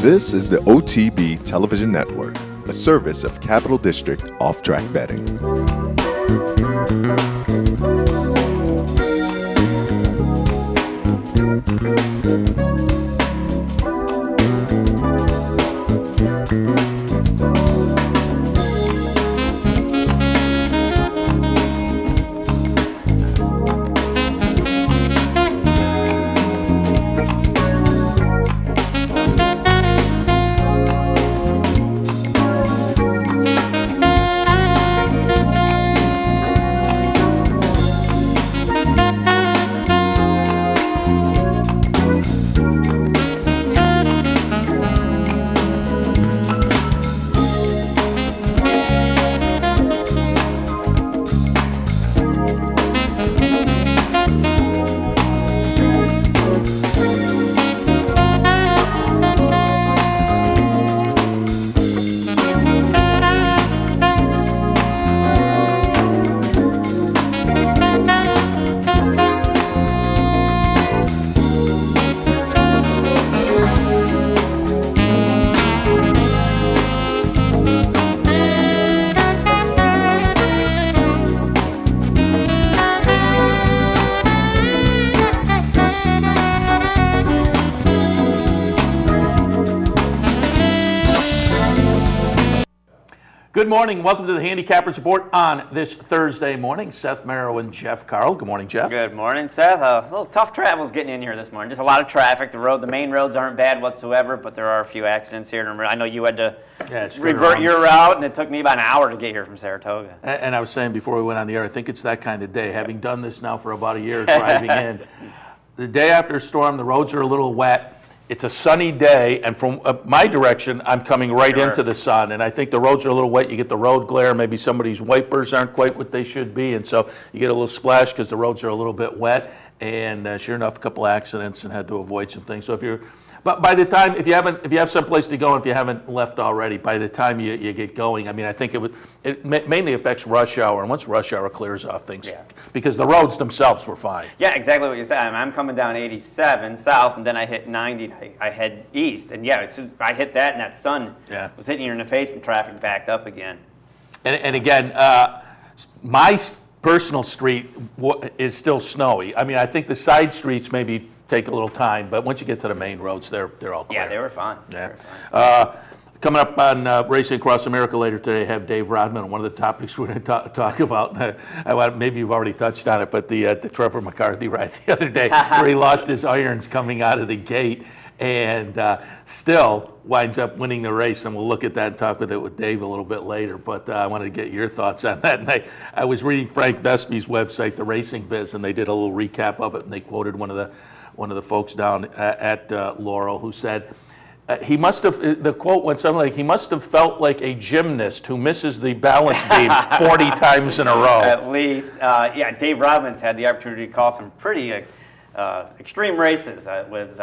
This is the OTB Television Network, a service of Capital District Off-Track Betting. Good morning. Welcome to the Handicappers Report on this Thursday morning. Seth Merrow and Jeff Carl. Good morning, Jeff. Good morning, Seth. A little tough travels getting in here this morning. Just a lot of traffic. The main roads aren't bad whatsoever, but there are a few accidents here. I know you had to revert your route, and it took me about an hour to get here from Saratoga. And I was saying before we went on the air, I think it's that kind of day. Having done this now for about a year, driving in, the day after a storm, the roads are a little wet. It's a sunny day, and from my direction, I'm coming right into the sun, and I think the roads are a little wet. You get the road glare. Maybe somebody's wipers aren't quite what they should be, and so you get a little splash because the roads are a little bit wet, and sure enough, a couple accidents and had to avoid some things. So but by the time, if you have someplace to go, and if you haven't left already, by the time you get going, I mean, I think it mainly affects rush hour, and once rush hour clears off things, because the roads themselves were fine. Yeah, exactly what you said. I'm coming down 87 south, and then I hit 90, I head east, and I hit that, and that sun was hitting you in the face, and traffic backed up again. And again, my personal street is still snowy. I mean, I think the side streets maybe take a little time, but once you get to the main roads, they're all clear. Yeah, they were fine. Yeah. Coming up on Racing Across America later today, I have Dave Rodman, and one of the topics we're going to talk about, maybe you've already touched on it, but the Trevor McCarthy ride the other day, where he lost his irons coming out of the gate, and still winds up winning the race, and we'll look at that and talk with Dave a little bit later, but I wanted to get your thoughts on that. And I was reading Frank Vespe's website, The Racing Biz, and they did a little recap of it, and they quoted one of the folks down at Laurel who said, the quote went something like, he must have felt like a gymnast who misses the balance beam 40 times in a row. At least. Dave Rodman's had the opportunity to call some pretty extreme races with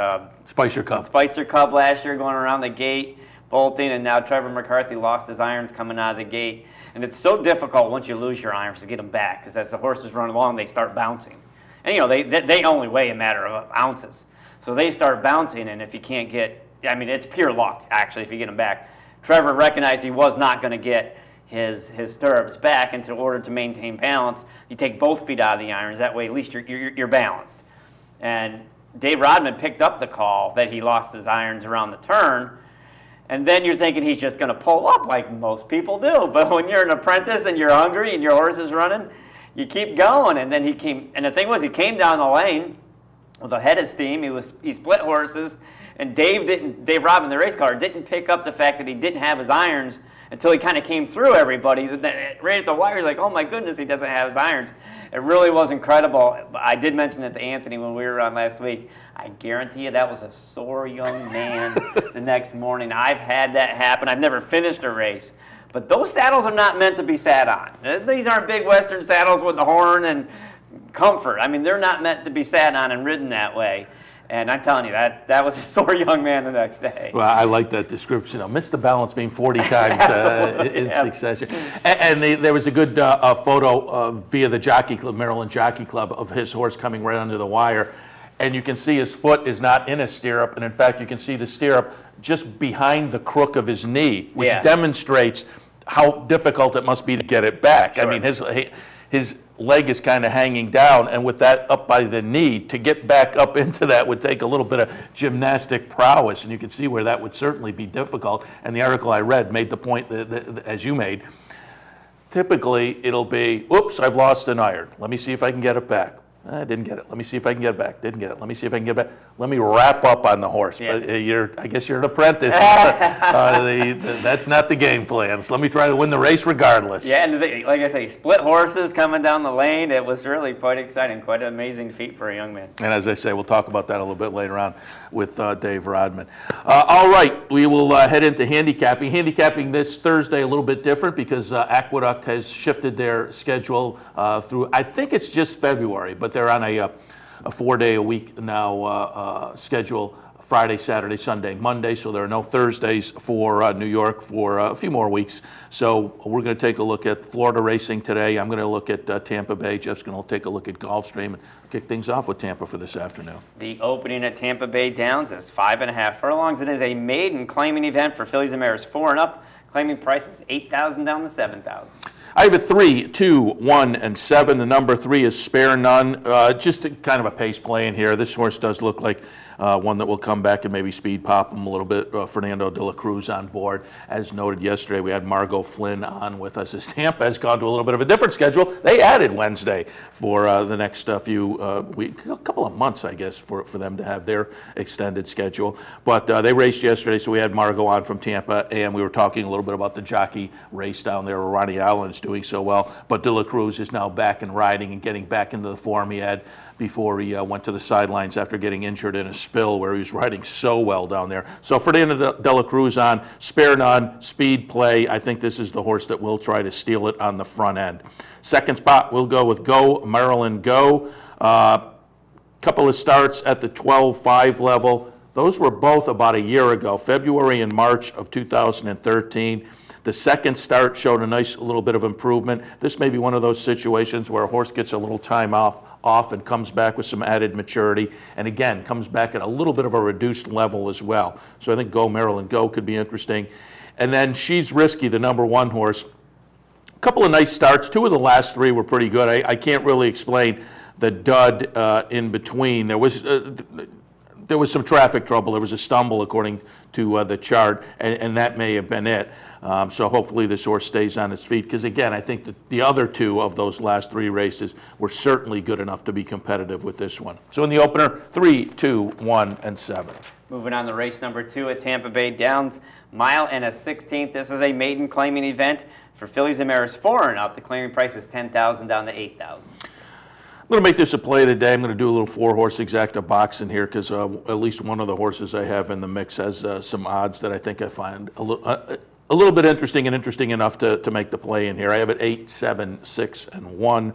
Spicer Cup. Spicer Cup last year going around the gate, bolting, and now Trevor McCarthy lost his irons coming out of the gate. And it's so difficult once you lose your irons to get them back, because as the horses run along, they start bouncing. And they only weigh a matter of ounces. So they start bouncing, and if you can't get, it's pure luck, actually, if you get them back. Trevor recognized he was not going to get his stirrups back, and in order to maintain balance, you take both feet out of the irons. That way, at least you're balanced. And Dave Rodman picked up the call that he lost his irons around the turn, and then you're thinking he's just going to pull up like most people do. But when you're an apprentice and you're hungry and your horse is running, you keep going. And then he came down the lane with a head of steam. He split horses, and Dave Rodman, the race car, didn't pick up the fact that he didn't have his irons until he kind of came through everybody. Right at the wire, he's like, oh my goodness, he doesn't have his irons. It really was incredible. I did mention it to Anthony when we were on last week. I guarantee you that was a sore young man the next morning. I've had that happen. I've never finished a race. But those saddles are not meant to be sat on. These aren't big Western saddles with the horn and comfort. I mean, they're not meant to be sat on and ridden that way. And I'm telling you, that was a sore young man the next day. Well, I like that description. I missed the balance beam 40 times in succession. And there was a good photo via the Jockey Club, Maryland Jockey Club, of his horse coming right under the wire. and you can see his foot is not in a stirrup, and in fact, you can see the stirrup just behind the crook of his knee, which demonstrates how difficult it must be to get it back. Sure. I mean, his leg is kind of hanging down, and with that up by the knee, to get back up into that would take a little bit of gymnastic prowess, and you can see where that would certainly be difficult. And the article I read made the point that as you made, typically it'll be, oops, I've lost an iron. Let me see if I can get it back. I didn't get it. Let me see if I can get it back. Didn't get it. Let me see if I can get it back. Let me wrap up on the horse. Yeah. But I guess you're an apprentice. That's not the game plan. So let me try to win the race regardless. Yeah, and like I say, split horses coming down the lane. It was really quite exciting, quite an amazing feat for a young man. And as I say, we'll talk about that a little bit later on with Dave Rodman. All right, we will head into handicapping. Handicapping this Thursday a little bit different because Aqueduct has shifted their schedule through, I think it's just February, but they're on a 4-day-a-week now schedule, Friday, Saturday, Sunday, Monday, so there are no Thursdays for New York for a few more weeks. So we're going to take a look at Florida racing today. I'm going to look at Tampa Bay. Jeff's going to take a look at Gulfstream and kick things off with Tampa for this afternoon. The opening at Tampa Bay Downs is 5.5 furlongs. It is a maiden claiming event for fillies and mares 4 and up. Claiming price is $8,000 down to $7,000. I have a 3, 2, 1, and 7. The number 3 is Spare None. Just kind of a pace play in here. This horse does look like one that will come back and maybe speed pop him a little bit. Fernando de la Cruz on board. As noted yesterday, we had Margot Flynn on with us as Tampa has gone to a little bit of a different schedule. They added Wednesday for the next few weeks, a couple of months, I guess, for them to have their extended schedule. But they raced yesterday, so we had Margot on from Tampa, and we were talking a little bit about the jockey race down there where Ronnie Allen is doing so well. But de la Cruz is now back and riding and getting back into the form he had before he went to the sidelines after getting injured in a spill where he was riding so well down there. So Fernando de la Cruz on, Spare None, speed play. I think this is the horse that will try to steal it on the front end. Second spot, we'll go with Go, Maryland Go. Couple of starts at the 12-5 level. Those were both about a year ago, February and March of 2013. The second start showed a nice little bit of improvement. This may be one of those situations where a horse gets a little time off and comes back with some added maturity, and again, comes back at a little bit of a reduced level as well. So I think Go, Maryland Go could be interesting. And then She's Risky, the number 1 horse. A couple of nice starts. 2 of the last 3 were pretty good. I can't really explain the dud in between. There was some traffic trouble. There was a stumble according to the chart, and that may have been it. So hopefully this horse stays on its feet because, again, I think that the other 2 of those last 3 races were certainly good enough to be competitive with this one. So in the opener, 3, 2, 1, and 7. Moving on to race number 2 at Tampa Bay Downs, 1.1/16. This is a maiden claiming event for fillies and mares 4 and up. The claiming price is $10,000 down to $8,000. I'm going to make this a play today. I'm going to do a little 4-horse exacta box in here because at least one of the horses I have in the mix has some odds that I think I find a little bit interesting and interesting enough to make the play in here. I have it 8, 7, 6, and 1.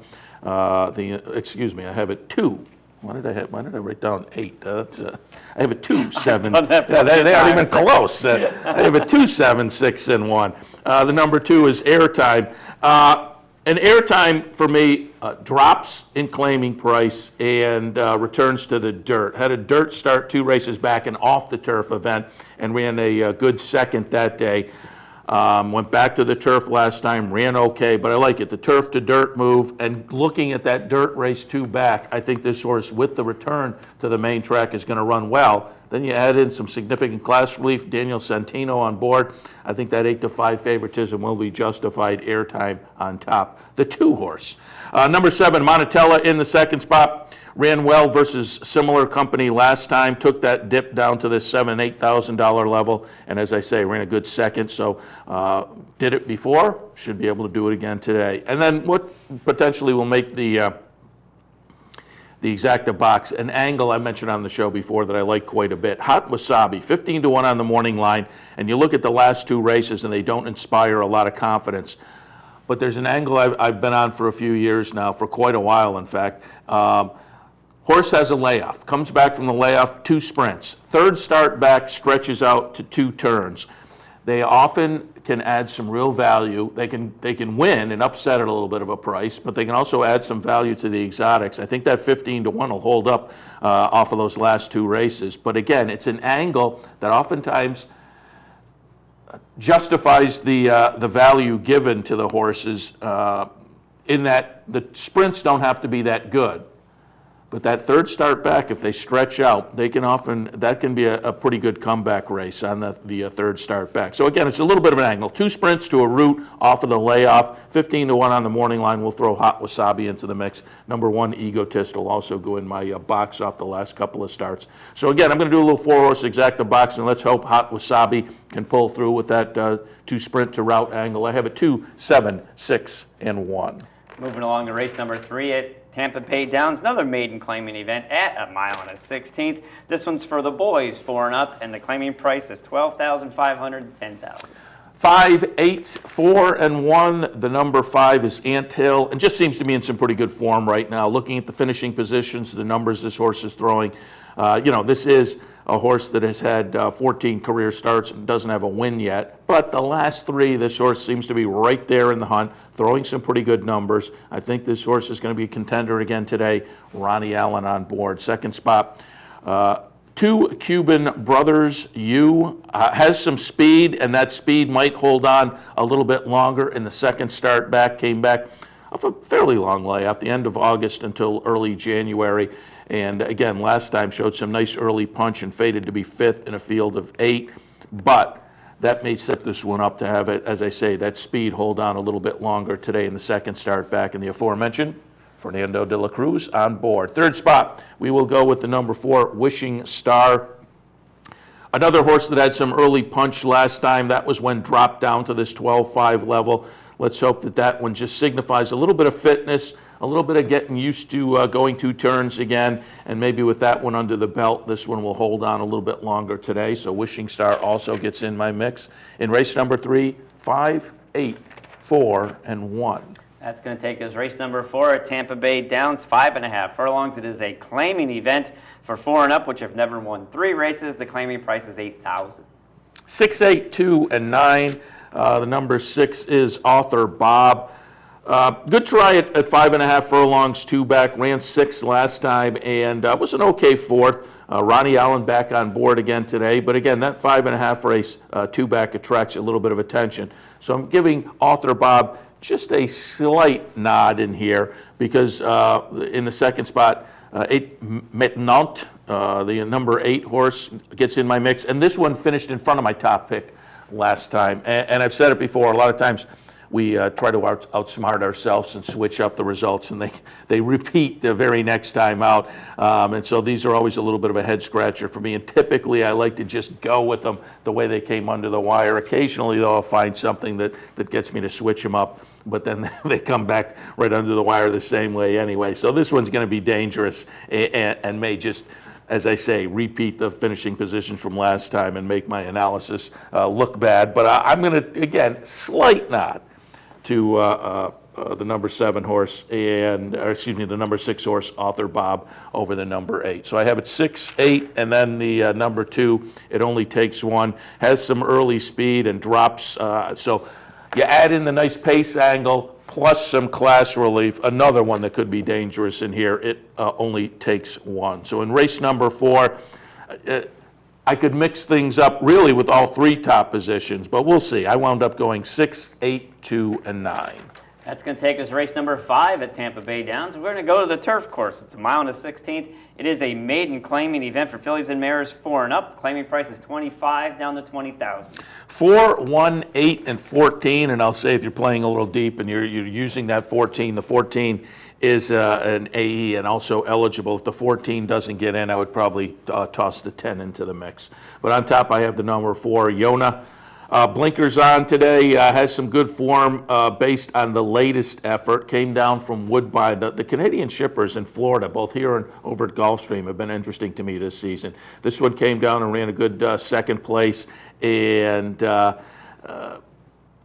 Excuse me, I have it 2. Why did I write down 8? I have a 2, 7. They aren't even close. I have a 2, 7, 6, and 1. The number 2 is Airtime. And Airtime, for me, drops in claiming price and returns to the dirt. Had a dirt start 2 races back, an off-the-turf event, and ran a good second that day. Went back to the turf last time, ran okay, but I like it. The turf to dirt move, and looking at that dirt race 2 back, I think this horse, with the return to the main track, is going to run well. Then you add in some significant class relief, Daniel Santino on board. I think that 8-5 favoritism will be justified. Airtime on top. The 2 horse. Number 7, Monatella in the second spot. Ran well versus similar company last time. Took that dip down to the $7,000, $8,000 level. And as I say, ran a good second. So did it before. Should be able to do it again today. And then what potentially will make the exacta box, an angle I mentioned on the show before that I like quite a bit. Hot Wasabi, 15-1 on the morning line, and you look at the last 2 races and they don't inspire a lot of confidence. But there's an angle I've been on for a few years now, for quite a while in fact. Horse has a layoff, comes back from the layoff, 2 sprints. Third start back, stretches out to 2 turns. They often can add some real value. They can win and upset at a little bit of a price, but they can also add some value to the exotics. I think that 15-1 will hold up off of those last 2 races. But again, it's an angle that oftentimes justifies the value given to the horses in that the sprints don't have to be that good. But that third start back, if they stretch out, that can be a pretty good comeback race on the third start back. So again, it's a little bit of an angle. 2 sprints to a route off of the layoff. 15-1 on the morning line. We'll throw Hot Wasabi into the mix. Number 1, Egotist will also go in my box off the last couple of starts. So again, I'm going to do a little 4-horse exacta box, and let's hope Hot Wasabi can pull through with that 2 sprint to route angle. I have a 2, 7, 6, and 1. Moving along to race number 3 at Tampa Bay Downs, another maiden claiming event at 1.116 miles. This one's for the boys, 4 and up, and the claiming price is $12,500 to $10,000. 5, 8, 4, and 1. The number 5 is Anthill, and just seems to be in some pretty good form right now. Looking at the finishing positions, the numbers this horse is throwing, this is a horse that has had 14 career starts and doesn't have a win yet. But the last 3, this horse seems to be right there in the hunt, throwing some pretty good numbers. I think this horse is going to be a contender again today. Ronnie Allen on board. Second spot, 2 Cuban Brothers U has some speed, and that speed might hold on a little bit longer. In the second start back, came back off a fairly long layoff, the end of August until early January. And again, last time showed some nice early punch and faded to be 5th in a field of 8. But that may set this one up to have it, as I say, that speed hold on a little bit longer today in the second start back. And the aforementioned Fernando de la Cruz on board. Third spot, we will go with the number 4, Wishing Star. Another horse that had some early punch last time. That was when dropped down to this 12.5 level. Let's hope that one just signifies a little bit of fitness, a little bit of getting used to going 2 turns again, and maybe with that one under the belt, this one will hold on a little bit longer today. So Wishing Star also gets in my mix. In race number 3, 5, 8, 4, and 1. That's going to take us race number 4 at Tampa Bay Downs, 5.5 furlongs. It is a claiming event for 4 and up, which have never won 3 races. The claiming price is $8,000. 6, 8, 2, and 9. The number 6 is Author Bob. Good try at 5.5 furlongs, 2 back, ran 6 last time, and was an okay 4th. Ronnie Allen back on board again today, but again, that 5.5 race, 2 back attracts a little bit of attention. So I'm giving Author Bob just a slight nod in here because in the second spot, 8 Maintenant, the number 8 horse, gets in my mix, and this one finished in front of my top pick last time. And I've said it before, a lot of times we try to outsmart ourselves and switch up the results, and they repeat the very next time out. And so these are always a little bit of a head scratcher for me. And typically I like to just go with them the way they came under the wire. Occasionally though, I'll find something that gets me to switch them up, but then they come back right under the wire the same way anyway. So this one's going to be dangerous and may just, as I say, repeat the finishing position from last time and make my analysis look bad. But I'm going to, again, slight nod to the number 7 horse the number 6 horse, Author Bob, over the number 8. So I have it 6, 8, and then the number 2. It only takes 1. Has some early speed and drops. So you add in the nice pace angle plus some class relief. Another one that could be dangerous in here. It only takes 1. So in race number 4. I could mix things up really with all 3 top positions, but we'll see. I wound up going 6, 8, 2, and 9. That's going to take us race number 5 at Tampa Bay Downs. We're going to go to the turf course. It's 1.116 miles. It is a maiden claiming event for fillies and mares 4 and up. Claiming price is $25,000 down to $20,000. 4, 1, 8, and 14. And I'll say if you're playing a little deep and you're using that 14, the 14 is an AE and also eligible. If the 14 doesn't get in, I would probably toss the 10 into the mix. But on top, I have the number 4, Yona. Blinkers on today, has some good form based on the latest effort. Came down from Woodbine. The Canadian shippers in Florida, both here and over at Gulfstream, have been interesting to me this season. This one came down and ran a good second place, and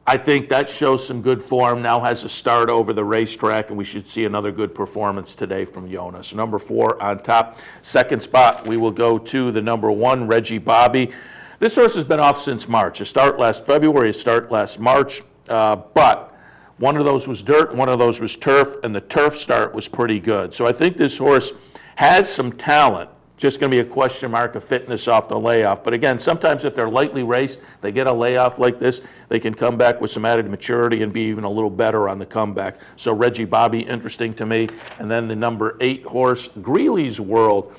I think that shows some good form. Now has a start over the racetrack, and we should see another good performance today from Yona. So number 4 on top. Second spot, we will go to the number 1, Reggie Bobby. This horse has been off since March. A start last February, a start last March, but one of those was dirt, one of those was turf, and the turf start was pretty good. So I think this horse has some talent. Just going to be a question mark of fitness off the layoff. But again, sometimes if they're lightly raced, they get a layoff like this, they can come back with some added maturity and be even a little better on the comeback. So Reggie Bobby, interesting to me. And then the number 8 horse, Greeley's World.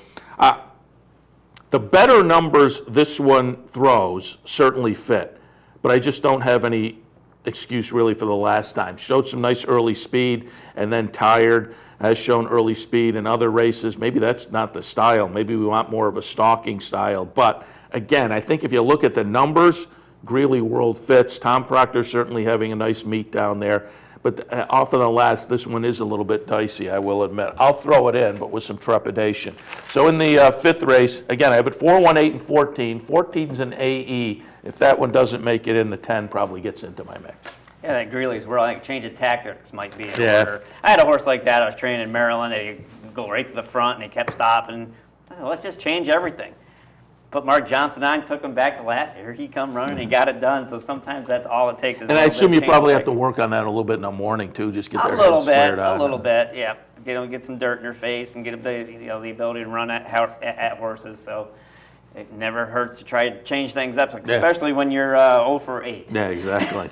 The better numbers this one throws certainly fit, but I just don't have any excuse really for the last time. Showed some nice early speed and then tired. Has shown early speed in other races. Maybe that's not the style. Maybe we want more of a stalking style. But again, I think if you look at the numbers, Greeley World fits. Tom Proctor certainly having a nice meet down there. But off of the last, this one is a little bit dicey, I will admit. I'll throw it in, but with some trepidation. So in the 5th race, again, I have it 4, 1, 8, and 14. 14's an AE. If that one doesn't make it in, the 10 probably gets into my mix. Yeah, that Greeley's World, I think change of tactics might be in order. I had a horse like that. I was training in Maryland. They go right to the front, and they kept stopping. I said, let's just change everything. Put Mark Johnson on, took him back to last year. He come running, he got it done. So sometimes that's all it takes. Is and I assume you probably have to work on that a little bit in the morning too, just get their head squared on. A little bit, yeah. Get some dirt in their face and get the ability to run at horses. So it never hurts to try to change things up, especially when you're 0 for 8. Yeah, exactly.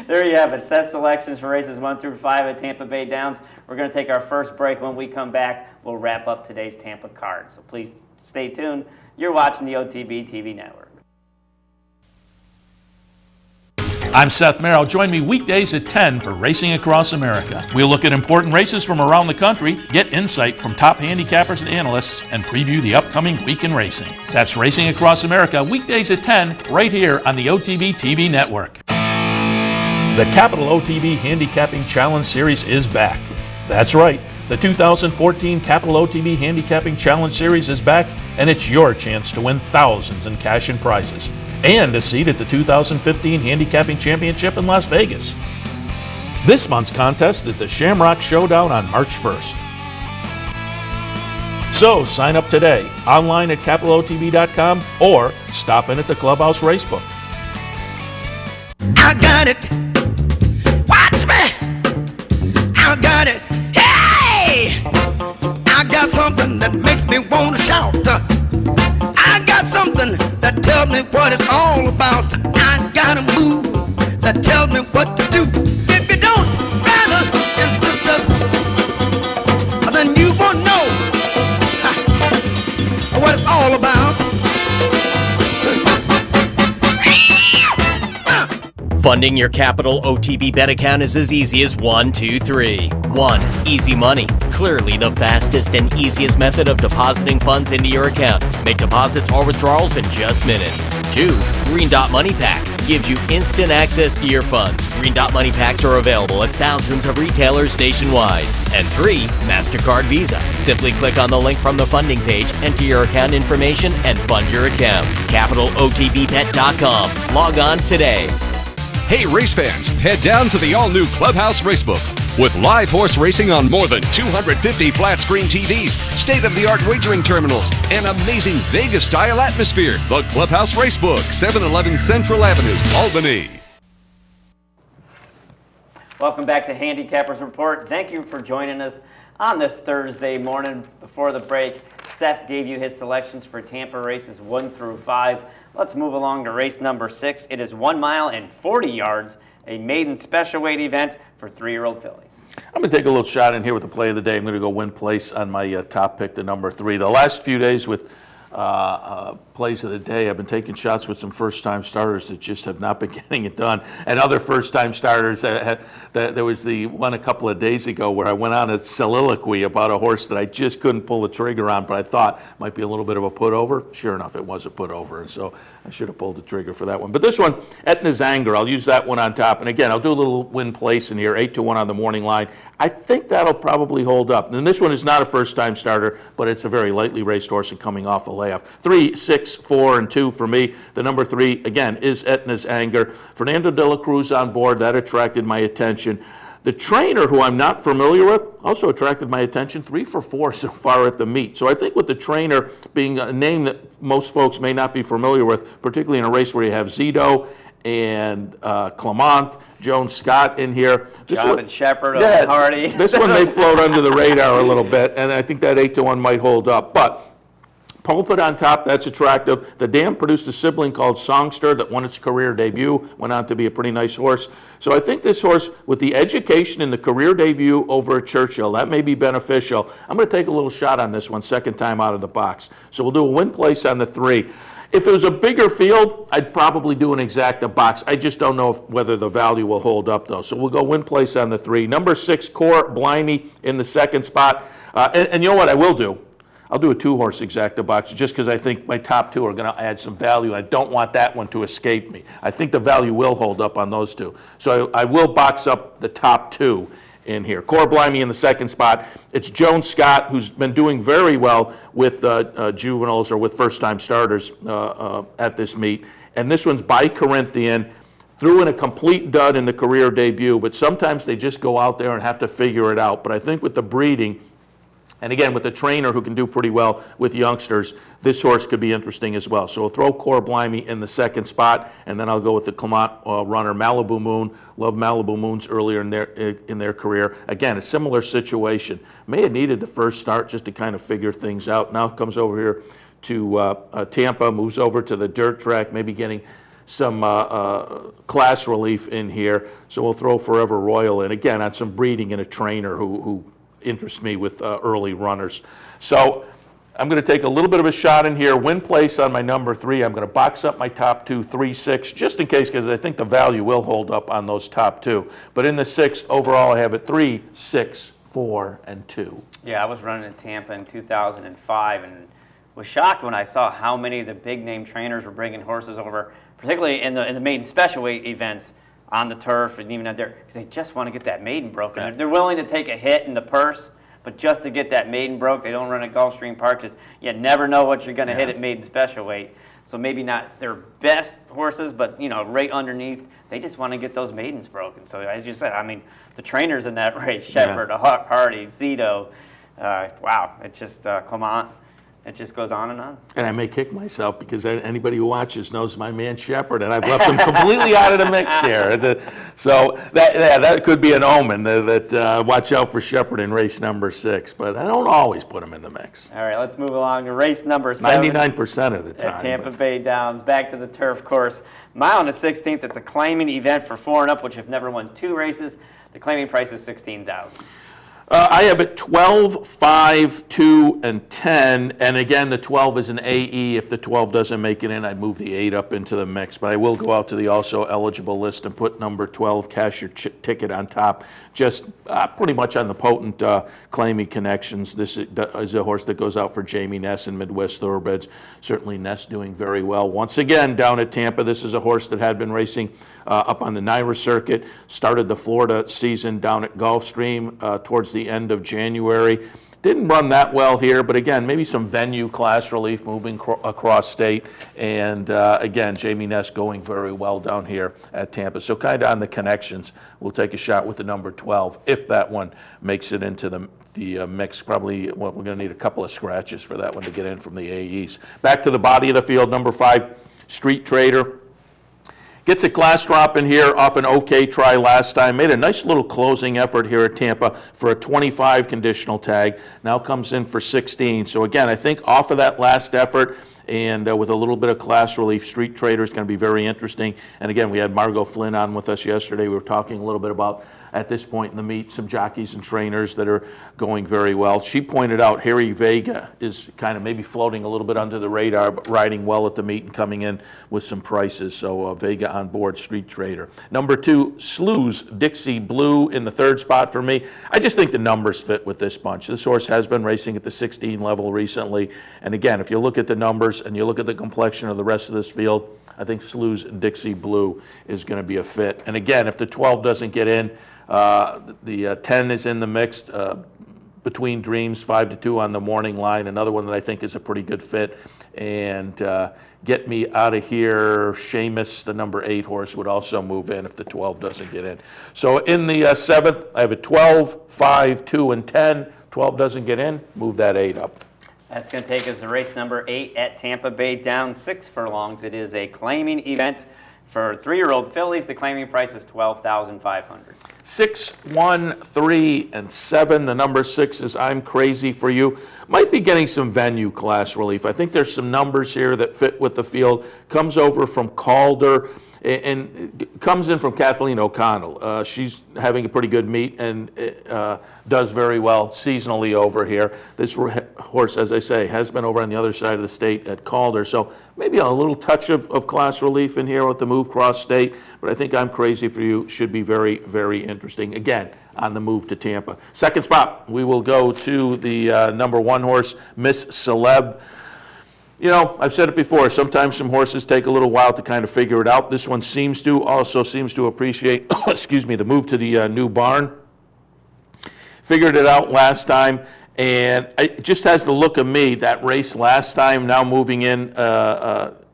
There you have it. Set selections for races 1 through 5 at Tampa Bay Downs. We're going to take our first break. When we come back, we'll wrap up today's Tampa card. So please stay tuned. You're watching the OTB TV Network. I'm Seth Merrill. Join me weekdays at 10 for Racing Across America. We'll look at important races from around the country, get insight from top handicappers and analysts, and preview the upcoming week in racing. That's Racing Across America, weekdays at 10, right here on the OTB TV Network. The Capital OTB Handicapping Challenge Series is back. That's right. The 2014 Capital OTB Handicapping Challenge Series is back, and it's your chance to win thousands in cash and prizes, and a seat at the 2015 Handicapping Championship in Las Vegas. This month's contest is the Shamrock Showdown on March 1st. So sign up today, online at capitalotb.com, or stop in at the Clubhouse Racebook. I got it. Watch me. I got it. Hey! I got something that makes me want to shout. I got something that tells me what it's all about. I got a move that tells me what to do. If you don't, brothers and sisters, then you won't know what it's all about. Funding your Capital OTB bet account is as easy as 1, 2, 3. 1. Easy Money. Clearly the fastest and easiest method of depositing funds into your account. Make deposits or withdrawals in just minutes. 2. Green Dot Money Pack. Gives you instant access to your funds. Green Dot Money Packs are available at thousands of retailers nationwide. And 3. MasterCard Visa. Simply click on the link from the funding page, enter your account information, and fund your account. CapitalOTBBet.com. Log on today. Hey race fans, head down to the all-new Clubhouse Racebook. With live horse racing on more than 250 flat-screen TVs, state-of-the-art wagering terminals, and amazing Vegas-style atmosphere. The Clubhouse Racebook, 711 Central Avenue, Albany. Welcome back to Handicappers Report. Thank you for joining us on this Thursday morning. Before the break, Seth gave you his selections for Tampa races 1 through 5. Let's move along to race number 6. It is 1 mile and 40 yards, a maiden special weight event for 3-year-old fillies. I'm going to take a little shot in here with the play of the day. I'm going to go win place on my top pick, the number 3. The last few days with plays of the day, I've been taking shots with some first-time starters that just have not been getting it done. And other first-time starters, there was the one a couple of days ago where I went on a soliloquy about a horse that I just couldn't pull the trigger on, but I thought might be a little bit of a put-over. Sure enough, it was a put-over, and so I should have pulled the trigger for that one. But this one, Etna's Anger, I'll use that one on top. And again, I'll do a little win place in here, 8-1 on the morning line. I think that'll probably hold up. And this one is not a first-time starter, but it's a very lightly raced horse and coming off a layoff. 3, 6, 4, and 2 for me. The number 3, again, is Etna's Anger. Fernando de la Cruz on board. That attracted my attention. The trainer, who I'm not familiar with, also attracted my attention, 3 for 4 so far at the meet. So I think with the trainer being a name that most folks may not be familiar with, particularly in a race where you have Zito and Clement, Jones Scott in here. Jonathan Shepard, yeah, Hardy. This one may float under the radar a little bit, and I think that 8-1 might hold up. But Pulpit on top, that's attractive. The dam produced a sibling called Songster that won its career debut, went on to be a pretty nice horse. So I think this horse, with the education in the career debut over at Churchill, that may be beneficial. I'm going to take a little shot on this one, second time out of the box. So we'll do a win place on the 3. If it was a bigger field, I'd probably do an exacta box. I just don't know whether the value will hold up, though. So we'll go win place on the 3. Number 6, Core Blimey in the second spot. And you know what I will do? I'll do a 2-horse exacta box just because I think my top 2 are going to add some value. I don't want that one to escape me. I think the value will hold up on those 2. So I will box up the top 2 in here. Core Blimey in the second spot. It's Jones Scott, who's been doing very well with juveniles or with first-time starters at this meet. And this one's by Corinthian. Threw in a complete dud in the career debut, but sometimes they just go out there and have to figure it out. But I think with the breeding, and again, with a trainer who can do pretty well with youngsters, this horse could be interesting as well. So we'll throw Core Blimey in the second spot, and then I'll go with the Clement runner, Malibu Moon. Love Malibu Moons earlier in their career. Again, a similar situation. May have needed the first start just to kind of figure things out. Now comes over here to Tampa, moves over to the dirt track, maybe getting some class relief in here. So we'll throw Forever Royal in, again, on some breeding and a trainer who interests me with early runners. So I'm going to take a little bit of a shot in here, win place on my number 3. I'm going to box up my top 2, 3, 6, just in case, because I think the value will hold up on those top 2. But in the 6th, overall, I have it 3, 6, 4, and 2. Yeah, I was running in Tampa in 2005 and was shocked when I saw how many of the big-name trainers were bringing horses over, particularly in the maiden special weight events, on the turf and even out there, because they just want to get that maiden broken. Yeah. They're willing to take a hit in the purse, but just to get that maiden broke, they don't run at Gulfstream Park, because you never know what you're going to hit at maiden special weight. So maybe not their best horses, but right underneath, they just want to get those maidens broken. So as you said, I mean, the trainers in that race, Shepard, Hardy, Zito, wow, it's just Clement. It just goes on and on. And I may kick myself because anybody who watches knows my man Shepard, and I've left him completely out of the mix here. So that could be an omen that watch out for Shepard in race number 6, but I don't always put him in the mix. All right, let's move along to race number 7. 99% of the time. At Tampa Bay Downs, back to the turf course. Mile on the 16th, it's a claiming event for 4 and up, which have never won 2 races. The claiming price is $16,000. I have it 12, 5, 2, and 10. And again, the 12 is an AE. If the 12 doesn't make it in, I'd move the 8 up into the mix. But I will go out to the also eligible list and put number 12, cash your ticket on top. Just pretty much on the potent claiming connections. This is a horse that goes out for Jamie Ness in Midwest Thoroughbreds. Certainly Ness doing very well. Once again, down at Tampa, this is a horse that had been racing up on the NYRA circuit. Started the Florida season down at Gulfstream towards the end of January. Didn't run that well here, but again, maybe some venue class relief moving across state. And again, Jamie Ness going very well down here at Tampa. So kind of on the connections, we'll take a shot with the number 12 if that one makes it into the mix. Probably, well, we're going to need a couple of scratches for that one to get in from the AEs. Back to the body of the field, number 5, Street Trader. Gets a class drop in here off an okay try last time. Made a nice little closing effort here at Tampa for a 25 conditional tag. Now comes in for 16. So again, I think off of that last effort and with a little bit of class relief, Street Trader is going to be very interesting. And again, we had Margot Flynn on with us yesterday. We were talking a little bit about, at this point in the meet, some jockeys and trainers that are going very well. She pointed out Harry Vega is kind of maybe floating a little bit under the radar, but riding well at the meet and coming in with some prices. So Vega on board, Street Trader. Number 2, Slews Dixie Blue in the 3rd spot for me. I just think the numbers fit with this bunch. This horse has been racing at the 16 level recently. And again, if you look at the numbers and you look at the complexion of the rest of this field, I think Slews Dixie Blue is going to be a fit. And again, if the 12 doesn't get in, the 10 is in the mix. Between Dreams, 5-2 on the morning line. Another one that I think is a pretty good fit. And Get Me Out of Here, Seamus, the number 8 horse, would also move in if the 12 doesn't get in. So in the 7th, I have a 12, 5, 2, and 10. 12 doesn't get in, move that 8 up. That's going to take us to race number 8 at Tampa Bay, down 6 furlongs. It is a claiming event for 3-year-old fillies. The claiming price is $12,500. 6, 1, 3, and 7. The number 6 is I'm Crazy for You. Might be getting some venue class relief. I think there's some numbers here that fit with the field. Comes over from Calder and comes in from Kathleen O'Connell. She's having a pretty good meet and does very well seasonally over here. This horse, as I say, has been over on the other side of the state at Calder. So maybe a little touch of class relief in here with the move cross state. But I think I'm Crazy for You should be very, very interesting. Again, on the move to Tampa. Second spot, we will go to the number 1 horse, Miss Celeb. You know, I've said it before, sometimes some horses take a little while to kind of figure it out. This one also seems to appreciate, excuse me, the move to the new barn. Figured it out last time, and it just has the look of me, that race last time, now moving in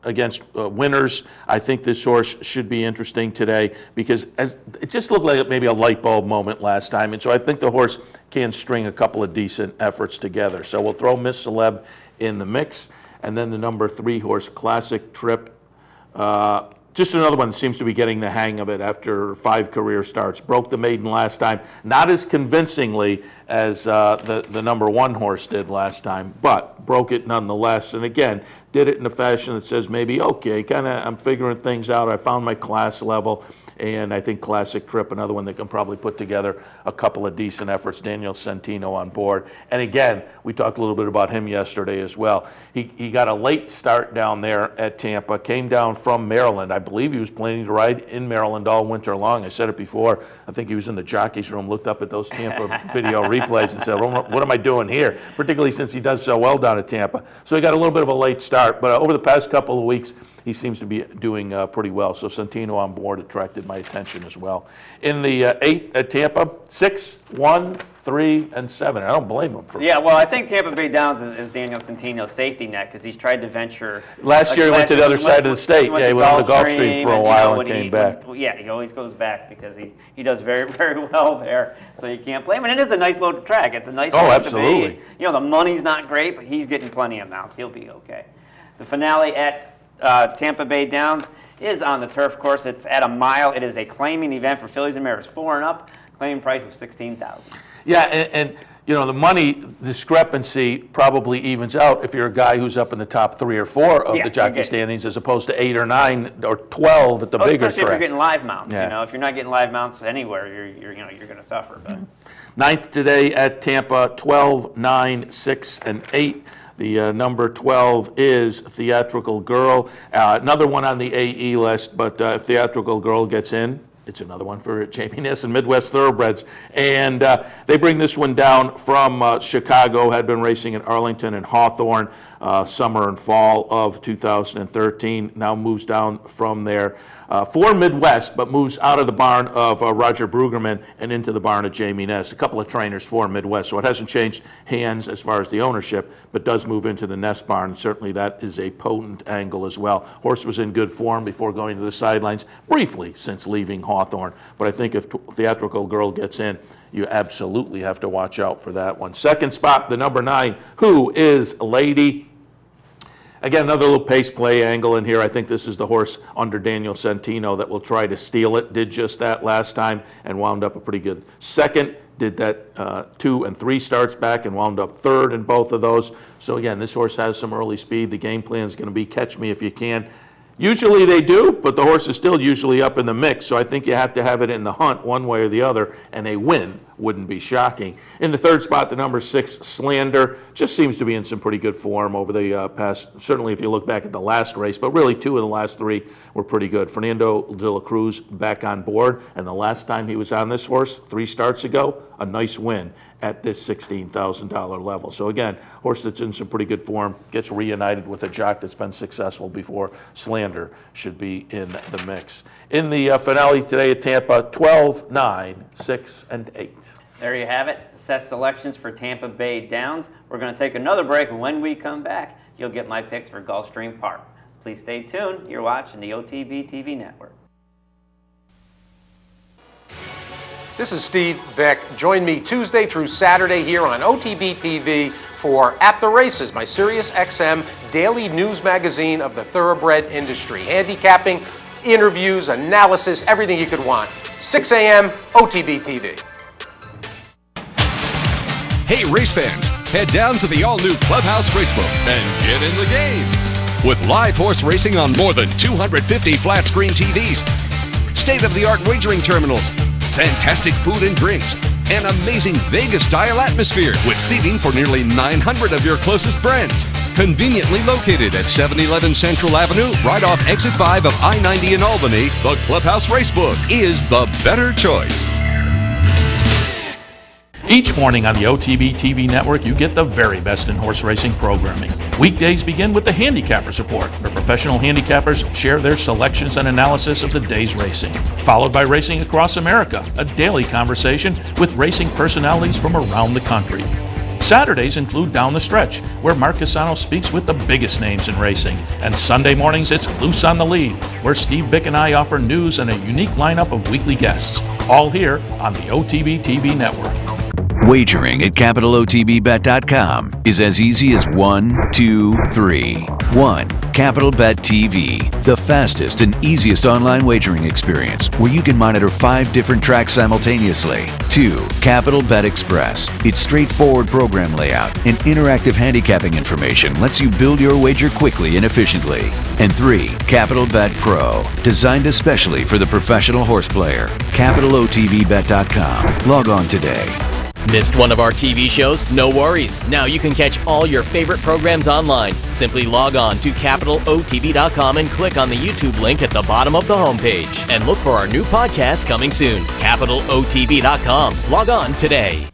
against winners. I think this horse should be interesting today because it just looked like maybe a light bulb moment last time, and so I think the horse can string a couple of decent efforts together. So we'll throw Miss Celeb in the mix. And then the number 3 horse, Classic Trip. Just another one that seems to be getting the hang of it after 5 career starts. Broke the maiden last time. Not as convincingly as the number 1 horse did last time, but broke it nonetheless. And again, did it in a fashion that says maybe, okay, kind of I'm figuring things out. I found my class level. And I think Classic Trip, another one that can probably put together a couple of decent efforts. Daniel Centino on board. And again, we talked a little bit about him yesterday as well. He got a late start down there at Tampa, came down from Maryland. I believe he was planning to ride in Maryland all winter long. I said it before. I think he was in the jockey's room, looked up at those Tampa video replays and said, what am I doing here? Particularly since he does so well down at Tampa. So he got a little bit of a late start. But over the past couple of weeks, he seems to be doing pretty well. So Centino on board attracted my attention as well. In the 8th at Tampa, 6, 1, 3, and 7. I don't blame him for Yeah, well, I think Tampa Bay Downs is Daniel Centino's safety net because he's tried to venture. Last year he went to the other side of the state. Yeah, he went on the Gulfstream for a while and came back. Yeah, he always goes back because he does very, very well there. So you can't blame him. And it is a nice loaded track. It's a nice place to be. You know, the money's not great, but he's getting plenty of mounts. He'll be okay. The finale at Tampa Bay Downs is on the turf course. It's at a mile. It is a claiming event for fillies and mares 4 and up. Claiming price of $16,000. Yeah, and you know the money discrepancy probably evens out if you're a guy who's up in the top 3 or 4 of the jockey standings, as opposed to 8 or 9 or 12 at the bigger track. Especially if you're getting live mounts. You know, if you're not getting live mounts anywhere, you're going to suffer. But 9th today at Tampa, 12, 9, 6, and 8. The number 12 is Theatrical Girl. Another one on the AE list, but if Theatrical Girl gets in, it's another one for Jamie Ness and Midwest Thoroughbreds. And they bring this one down from Chicago, had been racing in Arlington and Hawthorne summer and fall of 2013. Now moves down from there for Midwest, but moves out of the barn of Roger Brueggemann and into the barn of Jamie Ness. A couple of trainers for Midwest, so it hasn't changed hands as far as the ownership, but does move into the Ness barn. Certainly that is a potent angle as well. Horse was in good form before going to the sidelines briefly since leaving Hawthorne, but I think if Theatrical Girl gets in, you absolutely have to watch out for that one. Second spot, the number 9, Who Is Lady? Again, another little pace play angle in here. I think this is the horse under Daniel Centino that will try to steal it. Did just that last time and wound up a pretty good second. Did that 2 and 3 starts back and wound up third in both of those. So again, this horse has some early speed. The game plan is going to be catch me if you can. Usually they do, but the horse is still usually up in the mix, so I think you have to have it in the hunt one way or the other, and a win wouldn't be shocking. In the third spot, the number 6, Slander, just seems to be in some pretty good form over the past, certainly if you look back at the last race, but really 2 of the last 3 were pretty good. Fernando de la Cruz back on board, and the last time he was on this horse, 3 starts ago, a nice win at this $16,000 level. So again, horse that's in some pretty good form, gets reunited with a jock that's been successful before. Slander should be in the mix. In the finale today at Tampa, 12, 9, 6, and 8. There you have it. Seth's selections for Tampa Bay Downs. We're going to take another break, and when we come back, you'll get my picks for Gulfstream Park. Please stay tuned. You're watching the OTB TV Network. This is Steve Beck. Join me Tuesday through Saturday here on OTB TV for At the Races, my Sirius XM daily news magazine of the thoroughbred industry. Handicapping, interviews, analysis, everything you could want. 6 a.m. OTB TV. Hey, race fans, head down to the all-new Clubhouse Racebook and get in the game. With live horse racing on more than 250 flat-screen TVs, state-of-the-art wagering terminals, fantastic food and drinks, an amazing Vegas-style atmosphere with seating for nearly 900 of your closest friends. Conveniently located at 711 Central Avenue, right off Exit 5 of I-90 in Albany, the Clubhouse Racebook is the better choice. Each morning on the OTB TV network, you get the very best in horse racing programming. Weekdays begin with the Handicappers Report, where professional handicappers share their selections and analysis of the day's racing. Followed by Racing Across America, a daily conversation with racing personalities from around the country. Saturdays include Down the Stretch, where Mark Casano speaks with the biggest names in racing. And Sunday mornings, it's Loose on the Lead, where Steve Bick and I offer news and a unique lineup of weekly guests. All here on the OTB TV network. Wagering at CapitalOTBBet.com is as easy as 1, 2, 3. 1. Capital Bet TV, the fastest and easiest online wagering experience where you can monitor 5 different tracks simultaneously. 2. Capital Bet Express. Its straightforward program layout and interactive handicapping information lets you build your wager quickly and efficiently. And 3. Capital Bet Pro, designed especially for the professional horse player. CapitalOTBBet.com. Log on today. Missed one of our TV shows? No worries. Now you can catch all your favorite programs online. Simply log on to CapitalOTB.com and click on the YouTube link at the bottom of the homepage. And look for our new podcast coming soon. CapitalOTB.com. Log on today.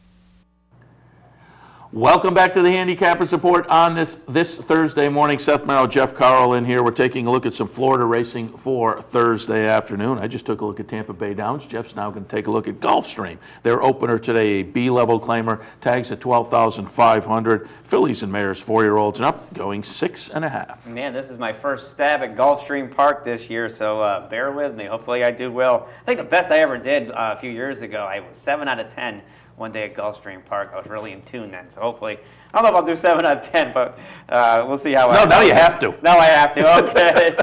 Welcome back to the Handicappers Report on this Thursday morning. Seth Merrill, Jeff Carl in here. We're taking a look at some Florida racing for Thursday afternoon. I just took a look at Tampa Bay Downs. Jeff's now going to take a look at Gulfstream. Their opener today, a B-level claimer, tags at 12,500. Fillies and mares, 4-year-olds and up, going 6.5. Man, this is my first stab at Gulfstream Park this year, so bear with me. Hopefully I do well. I think the best I ever did a few years ago, I was 7 out of 10. One day at Gulfstream Park. I was really in tune then, so hopefully, I don't know if I'll do 7 out of 10, but we'll see how I No, now you have to. Now I have to, okay.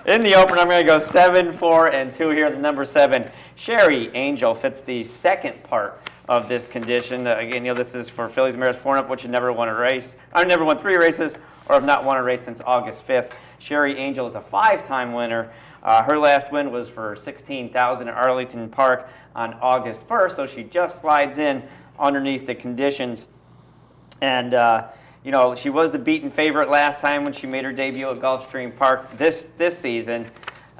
In the opener, I'm going to go 7, 4, and 2 here. The number 7, Sherry Angel, fits the second part of this condition. Again, this is for fillies, mares, 4 and up, which have never won a race. I never won 3 races, or have not won a race since August 5th. Sherry Angel is a 5-time winner. Her last win was for $16,000 at Arlington Park on August 1st, so she just slides in underneath the conditions. And, she was the beaten favorite last time when she made her debut at Gulfstream Park this season,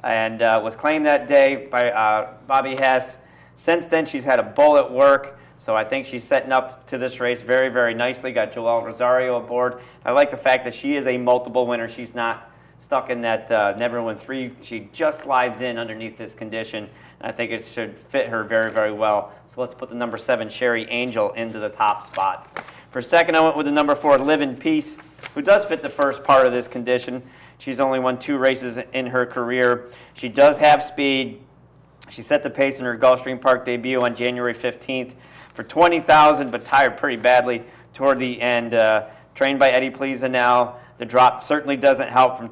and was claimed that day by Bobby Hess. Since then, she's had a bull at work, so I think she's setting up to this race very, very nicely. Got Joel Rosario aboard. I like the fact that she is a multiple winner. She's not stuck in that never win 3. She just slides in underneath this condition. And I think it should fit her very, very well. So let's put the number 7, Sherry Angel, into the top spot. For second, I went with the number 4, Live in Peace, who does fit the first part of this condition. She's only won 2 races in her career. She does have speed. She set the pace in her Gulfstream Park debut on January 15th for $20,000, but tired pretty badly toward the end. Trained by Eddie Pleasanel. The drop certainly doesn't help from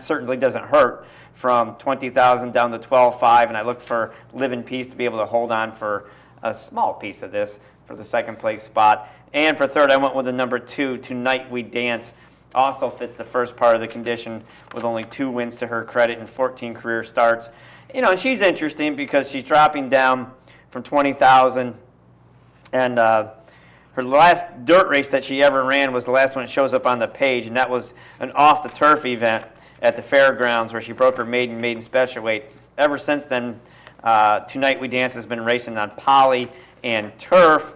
certainly doesn't hurt from 20,000 down to 12.5, and I looked for Live in Peace to be able to hold on for a small piece of this for the second place spot. And for third, I went with the number 2, Tonight We Dance. Also fits the first part of the condition with only 2 wins to her credit and 14 career starts. And she's interesting because she's dropping down from 20,000, and her last dirt race that she ever ran was the last one that shows up on the page, and that was an off-the-turf event at the fairgrounds where she broke her maiden special weight. Ever since then, Tonight We Dance has been racing on poly and turf.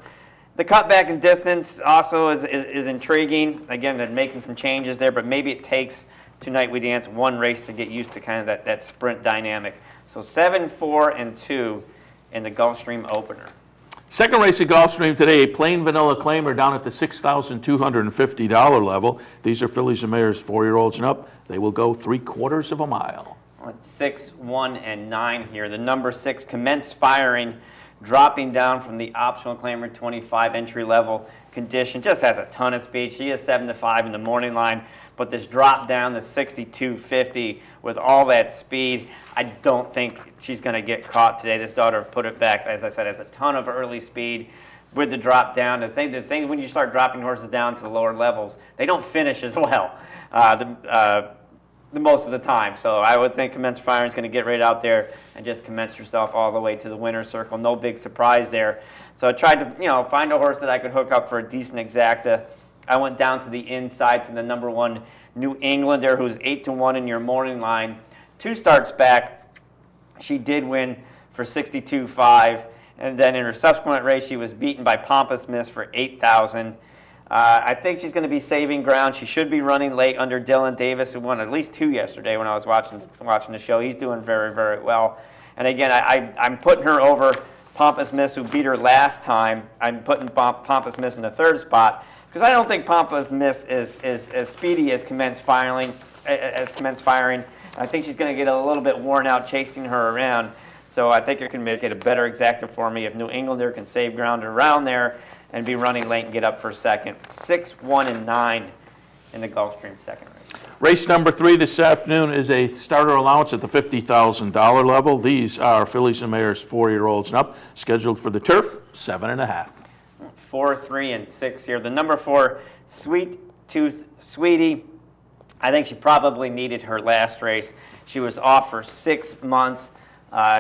The cutback in distance also is intriguing. Again, they're making some changes there, but maybe it takes Tonight We Dance 1 race to get used to kind of that sprint dynamic. So 7, 4, and 2 in the Gulfstream opener. Second race at Gulfstream today, a plain vanilla claimer down at the $6,250 level. These are fillies and mares, 4-year-olds and up. They will go 3/4 of a mile. 6, 1, and 9 here. The number 6 commenced firing, dropping down from the optional claimer 25 entry level condition. Just has a ton of speed. She is 7 to 5 in the morning line, but this drop down to 62.50 with all that speed, I don't think she's going to get caught today. This daughter put it back, as I said, has a ton of early speed with the drop down. The thing when you start dropping horses down to the lower levels, they don't finish as well the most of the time. So I would think Commence Firing is going to get right out there and just commence herself all the way to the winner's circle. No big surprise there. So I tried to, find a horse that I could hook up for a decent exacta. I went down to the inside to the number 1 New Englander, who's 8 to 1 in your morning line. 2 starts back, she did win for 62.5, and then in her subsequent race, she was beaten by Pompous Miss for 8,000. I think she's going to be saving ground. She should be running late under Dylan Davis, who won at least 2 yesterday when I was watching the show. He's doing very, very well. And again, I'm putting her over Pompous Miss, who beat her last time. I'm putting Pompous Miss in the 3rd spot because I don't think Pompous Miss is as speedy as Commence Firing. I think she's going to get a little bit worn out chasing her around. So I think it can make it a better exacta for me if New Englander can save ground around there and be running late and get up for second. 6, 1, and 9 in the Gulfstream second race. Race number 3 this afternoon is a starter allowance at the $50,000 level. These are fillies and mares, 4-year-olds and up, scheduled for the turf, 7.5. 4, 3, and 6 here. The number 4, Sweet Tooth Sweetie. I think she probably needed her last race. She was off for 6 months.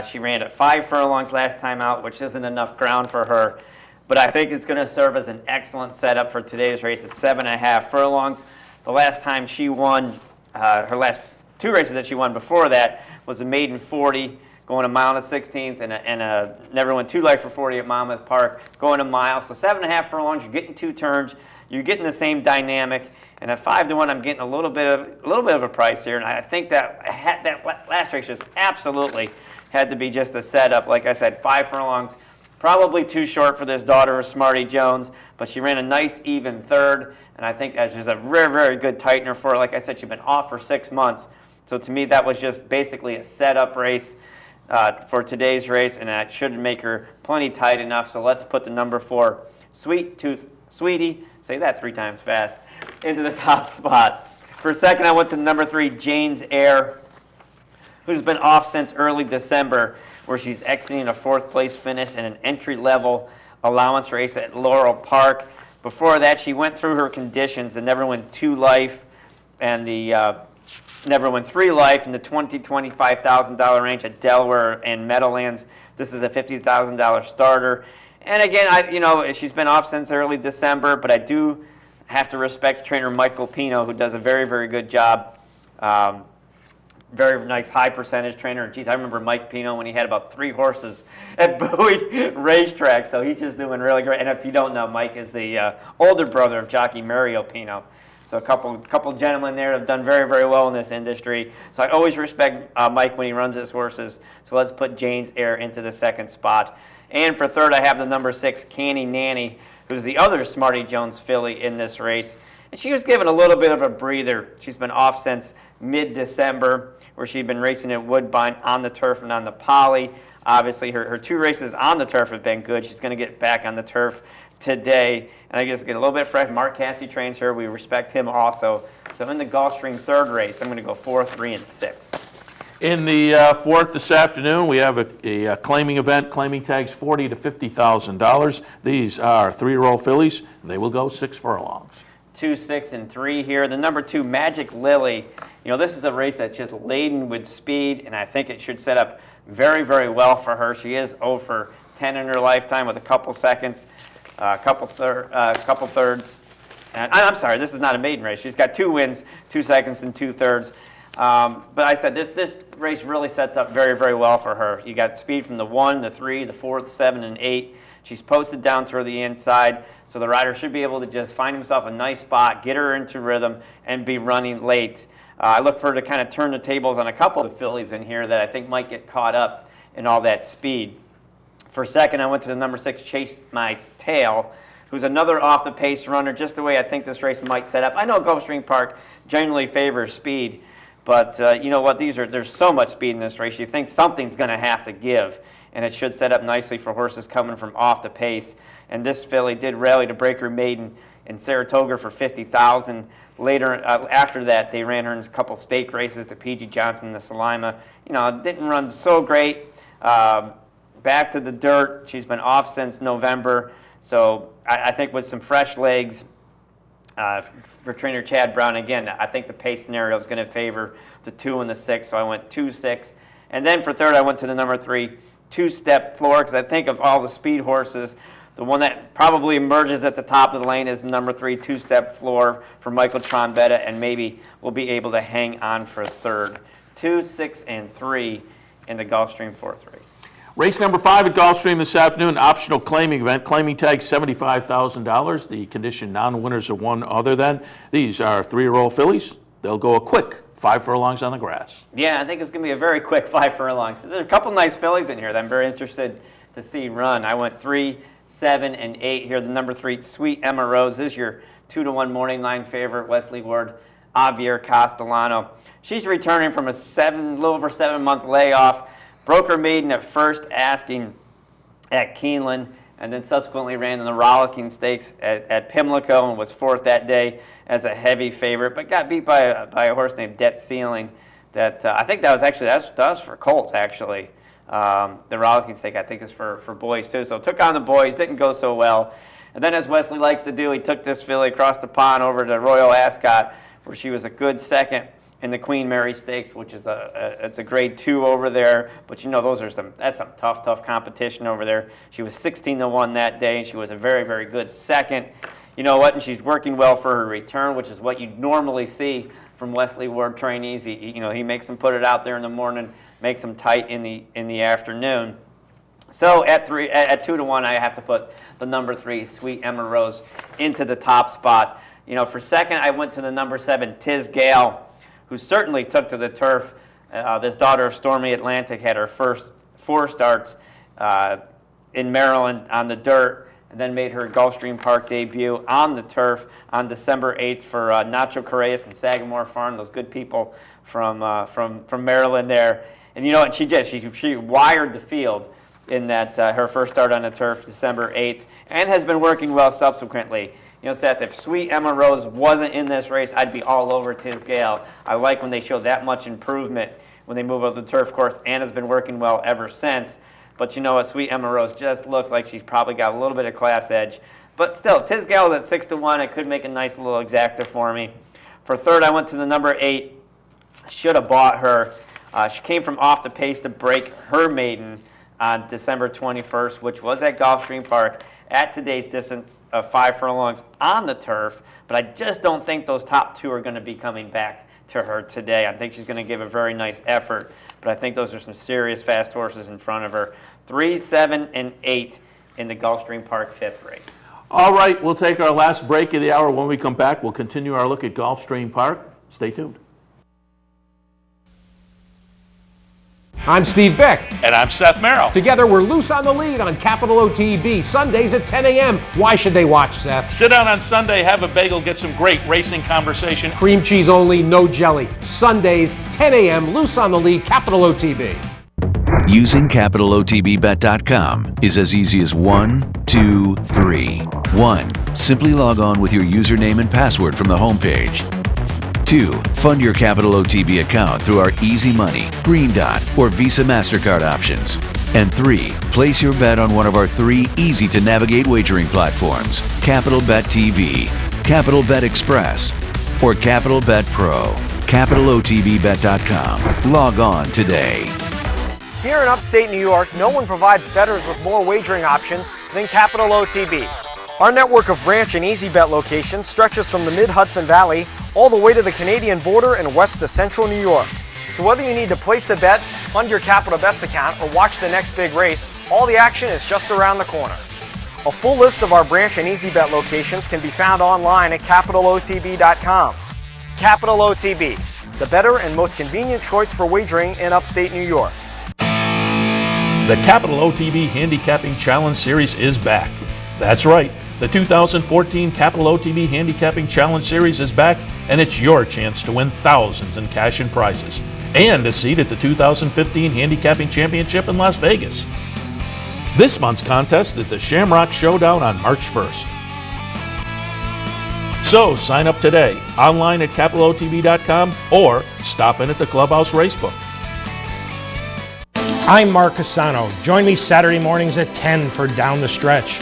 She ran at 5 furlongs last time out, which isn't enough ground for her. But I think it's going to serve as an excellent setup for today's race at 7.5 furlongs. The last time she won, her last 2 races that she won before that was a maiden 40, going a mile and a 16th, and a never won 2 life for 40 at Monmouth Park, going a mile. So 7.5 furlongs, you're getting 2 turns, you're getting the same dynamic. And at 5 to 1, I'm getting a little bit of a price here. And I think that last race just absolutely had to be just a setup. Like I said, 5 furlongs. Probably too short for this daughter of Smarty Jones, but she ran a nice even 3rd, and I think that's just a very, very good tightener for her. Like I said, she's been off for 6 months, so to me that was just basically a setup race for today's race, and that should make her plenty tight enough. So let's put the number 4, Sweet Tooth Sweetie, say that 3 times fast, into the top spot. For second, I went to number 3, Jane's Air, who's been off since early December, where she's exiting a 4th place finish in an entry-level allowance race at Laurel Park. Before that, she went through her conditions and never won 2 life and the never won 3 life in the $25,000 range at Delaware and Meadowlands. This is a $50,000 starter. And again, she's been off since early December, but I do have to respect trainer Michael Pino, who does a very, very good job. Very nice high percentage trainer. Geez, I remember Mike Pino when he had about 3 horses at Bowie Racetrack, so he's just doing really great. And if you don't know, Mike is the older brother of jockey Mario Pino. So a couple gentlemen there have done very, very well in this industry. So I always respect Mike when he runs his horses. So let's put Jane's Air into the 2nd spot. And for 3rd, I have the number 6, Canny Nanny, who's the other Smarty Jones filly in this race. And she was given a little bit of a breather. She's been off since mid-December, where she'd been racing at Woodbine on the turf and on the poly. Obviously, her 2 races on the turf have been good. She's going to get back on the turf today. And I guess get a little bit fresh. Mark Cassidy trains her. We respect him also. So in the Gulfstream 3rd race, I'm going to go 4, 3, and 6. In the 4th this afternoon, we have a claiming event, claiming tags $40,000 to $50,000. These are 3-year-old fillies. They will go 6 furlongs. 2, 6, and 3 here. The number 2, Magic Lily. This is a race that's just laden with speed, and I think it should set up very, very well for her. She is 0 for 10 in her lifetime with a couple seconds, couple thirds. And I'm sorry, this is not a maiden race. She's got 2 wins, 2 seconds, and 2 thirds. But I said this race really sets up very, very well for her. You got speed from the 1, the 3, the 4, the 7, and 8. She's posted down through the inside, so the rider should be able to just find himself a nice spot, get her into rhythm, and be running late. I look for her to kind of turn the tables on a couple of the fillies in here that I think might get caught up in all that speed. For second, I went to the number 6, Chase My Tail, who's another off-the-pace runner, just the way I think this race might set up. I know Gulfstream Park generally favors speed, but you know what? There's so much speed in this race. You think something's going to have to give, and it should set up nicely for horses coming from off the pace. And this filly did rally to Breaker Maiden in Saratoga for $50,000. Later, after that, they ran her in a couple stake races, the P.G. Johnson and the Salima. You know, it didn't run so great. Back to the dirt. She's been off since November. So I think with some fresh legs for trainer Chad Brown, again, I think the pace scenario is going to favor the 2 and the 6. So I went 2-6. And then for third, I went to the number 3, Two-Step Floor, because I think of all the speed horses, the one that probably emerges at the top of the lane is number 3, Two-Step Floor for Michael Trombetta, and maybe we'll be able to hang on for third. 2, 6, and 3 in the Gulfstream 4th race. Race number 5 at Gulfstream this afternoon, optional claiming event. Claiming tag $75,000. The condition non-winners are one other than. These are 3-year-old fillies. They'll go a quick 5 furlongs on the grass. Yeah, I think it's going to be a very quick 5 furlongs. There's a couple nice fillies in here that I'm very interested to see run. I went 3, 7, and 8 here. The number 3, Sweet Emma Rose, is your 2-to-1 morning line favorite. Wesley Ward, Javier Castellano. She's returning from a little over 7-month layoff. Broke her maiden at first asking at Keeneland, and then subsequently ran in the Rollicking Stakes at Pimlico and was 4th that day as a heavy favorite, but got beat by a horse named Debt Ceiling. That I think that was for colts actually. The Rollicking Stake I think is for boys too. So took on the boys, didn't go so well, and then as Wesley likes to do, he took this filly across the pond over to Royal Ascot, where she was a good second in the Queen Mary Stakes, which is it's a grade 2 over there. But you know, that's some tough competition over there. She was 16-to-1 that day, and she was a very, very good second. You know what? And she's working well for her return, which is what you normally see from Wesley Ward trainees. He makes them put it out there in the morning, makes them tight in the afternoon. So at 2-to-1, I have to put the number 3, Sweet Emma Rose, into the top spot. You know, for second, I went to the number 7, Tiz Gale, who certainly took to the turf. This daughter of Stormy Atlantic had her first 4 starts in Maryland on the dirt, and then made her Gulfstream Park debut on the turf on December 8th for Nacho Correas and Sagamore Farm, those good people from Maryland there. And you know what she did? She wired the field in that her first start on the turf, December 8th, and has been working well subsequently. You know, Seth, if Sweet Emma Rose wasn't in this race, I'd be all over Tiz Gale. I like when they show that much improvement when they move over the turf course, and has been working well ever since. But you know what, Sweet Emma Rose just looks like she's probably got a little bit of class edge. But still, Tiz Gale is at 6-to-1. It could make a nice little exacta for me. For third, I went to the number 8. Should have bought her. She came from off the pace to break her maiden on December 21st, which was at Gulfstream Park, at today's distance of 5 furlongs on the turf, but I just don't think those top 2 are going to be coming back to her today. I think she's going to give a very nice effort, but I think those are some serious fast horses in front of her. 3, 7, and 8 in the Gulfstream Park 5th race. All right, we'll take our last break of the hour. When we come back, we'll continue our look at Gulfstream Park. Stay tuned. I'm Steve Beck. And I'm Seth Merrill. Together, we're loose on the lead on Capital OTB, Sundays at 10 a.m. Why should they watch, Seth? Sit down on Sunday, have a bagel, get some great racing conversation. Cream cheese only, no jelly. Sundays, 10 a.m., loose on the lead, Capital OTB. Using CapitalOTBBet.com is as easy as 1, 2, 3. 1. Simply log on with your username and password from the homepage. 2. Fund your Capital OTB account through our Easy Money, Green Dot, or Visa MasterCard options. And 3. Place your bet on one of our 3 easy-to-navigate wagering platforms, Capital Bet TV, Capital Bet Express, or Capital Bet Pro. CapitalOTBBet.com. Log on today. Here in upstate New York, no one provides bettors with more wagering options than Capital OTB. Our network of branch and easy bet locations stretches from the mid-Hudson Valley all the way to the Canadian border and west to central New York. So whether you need to place a bet, fund your Capital Bets account, or watch the next big race, all the action is just around the corner. A full list of our branch and easy bet locations can be found online at CapitalOTB.com. Capital OTB, the better and most convenient choice for wagering in upstate New York. The Capital OTB Handicapping Challenge Series is back. That's right, the 2014 Capital OTB Handicapping Challenge Series is back, and it's your chance to win thousands in cash and prizes, and a seat at the 2015 Handicapping Championship in Las Vegas. This month's contest is the Shamrock Showdown on March 1st. So sign up today, online at capitalotb.com, or stop in at the Clubhouse Racebook. I'm Mark Cassano. Join me Saturday mornings at 10 for Down the Stretch.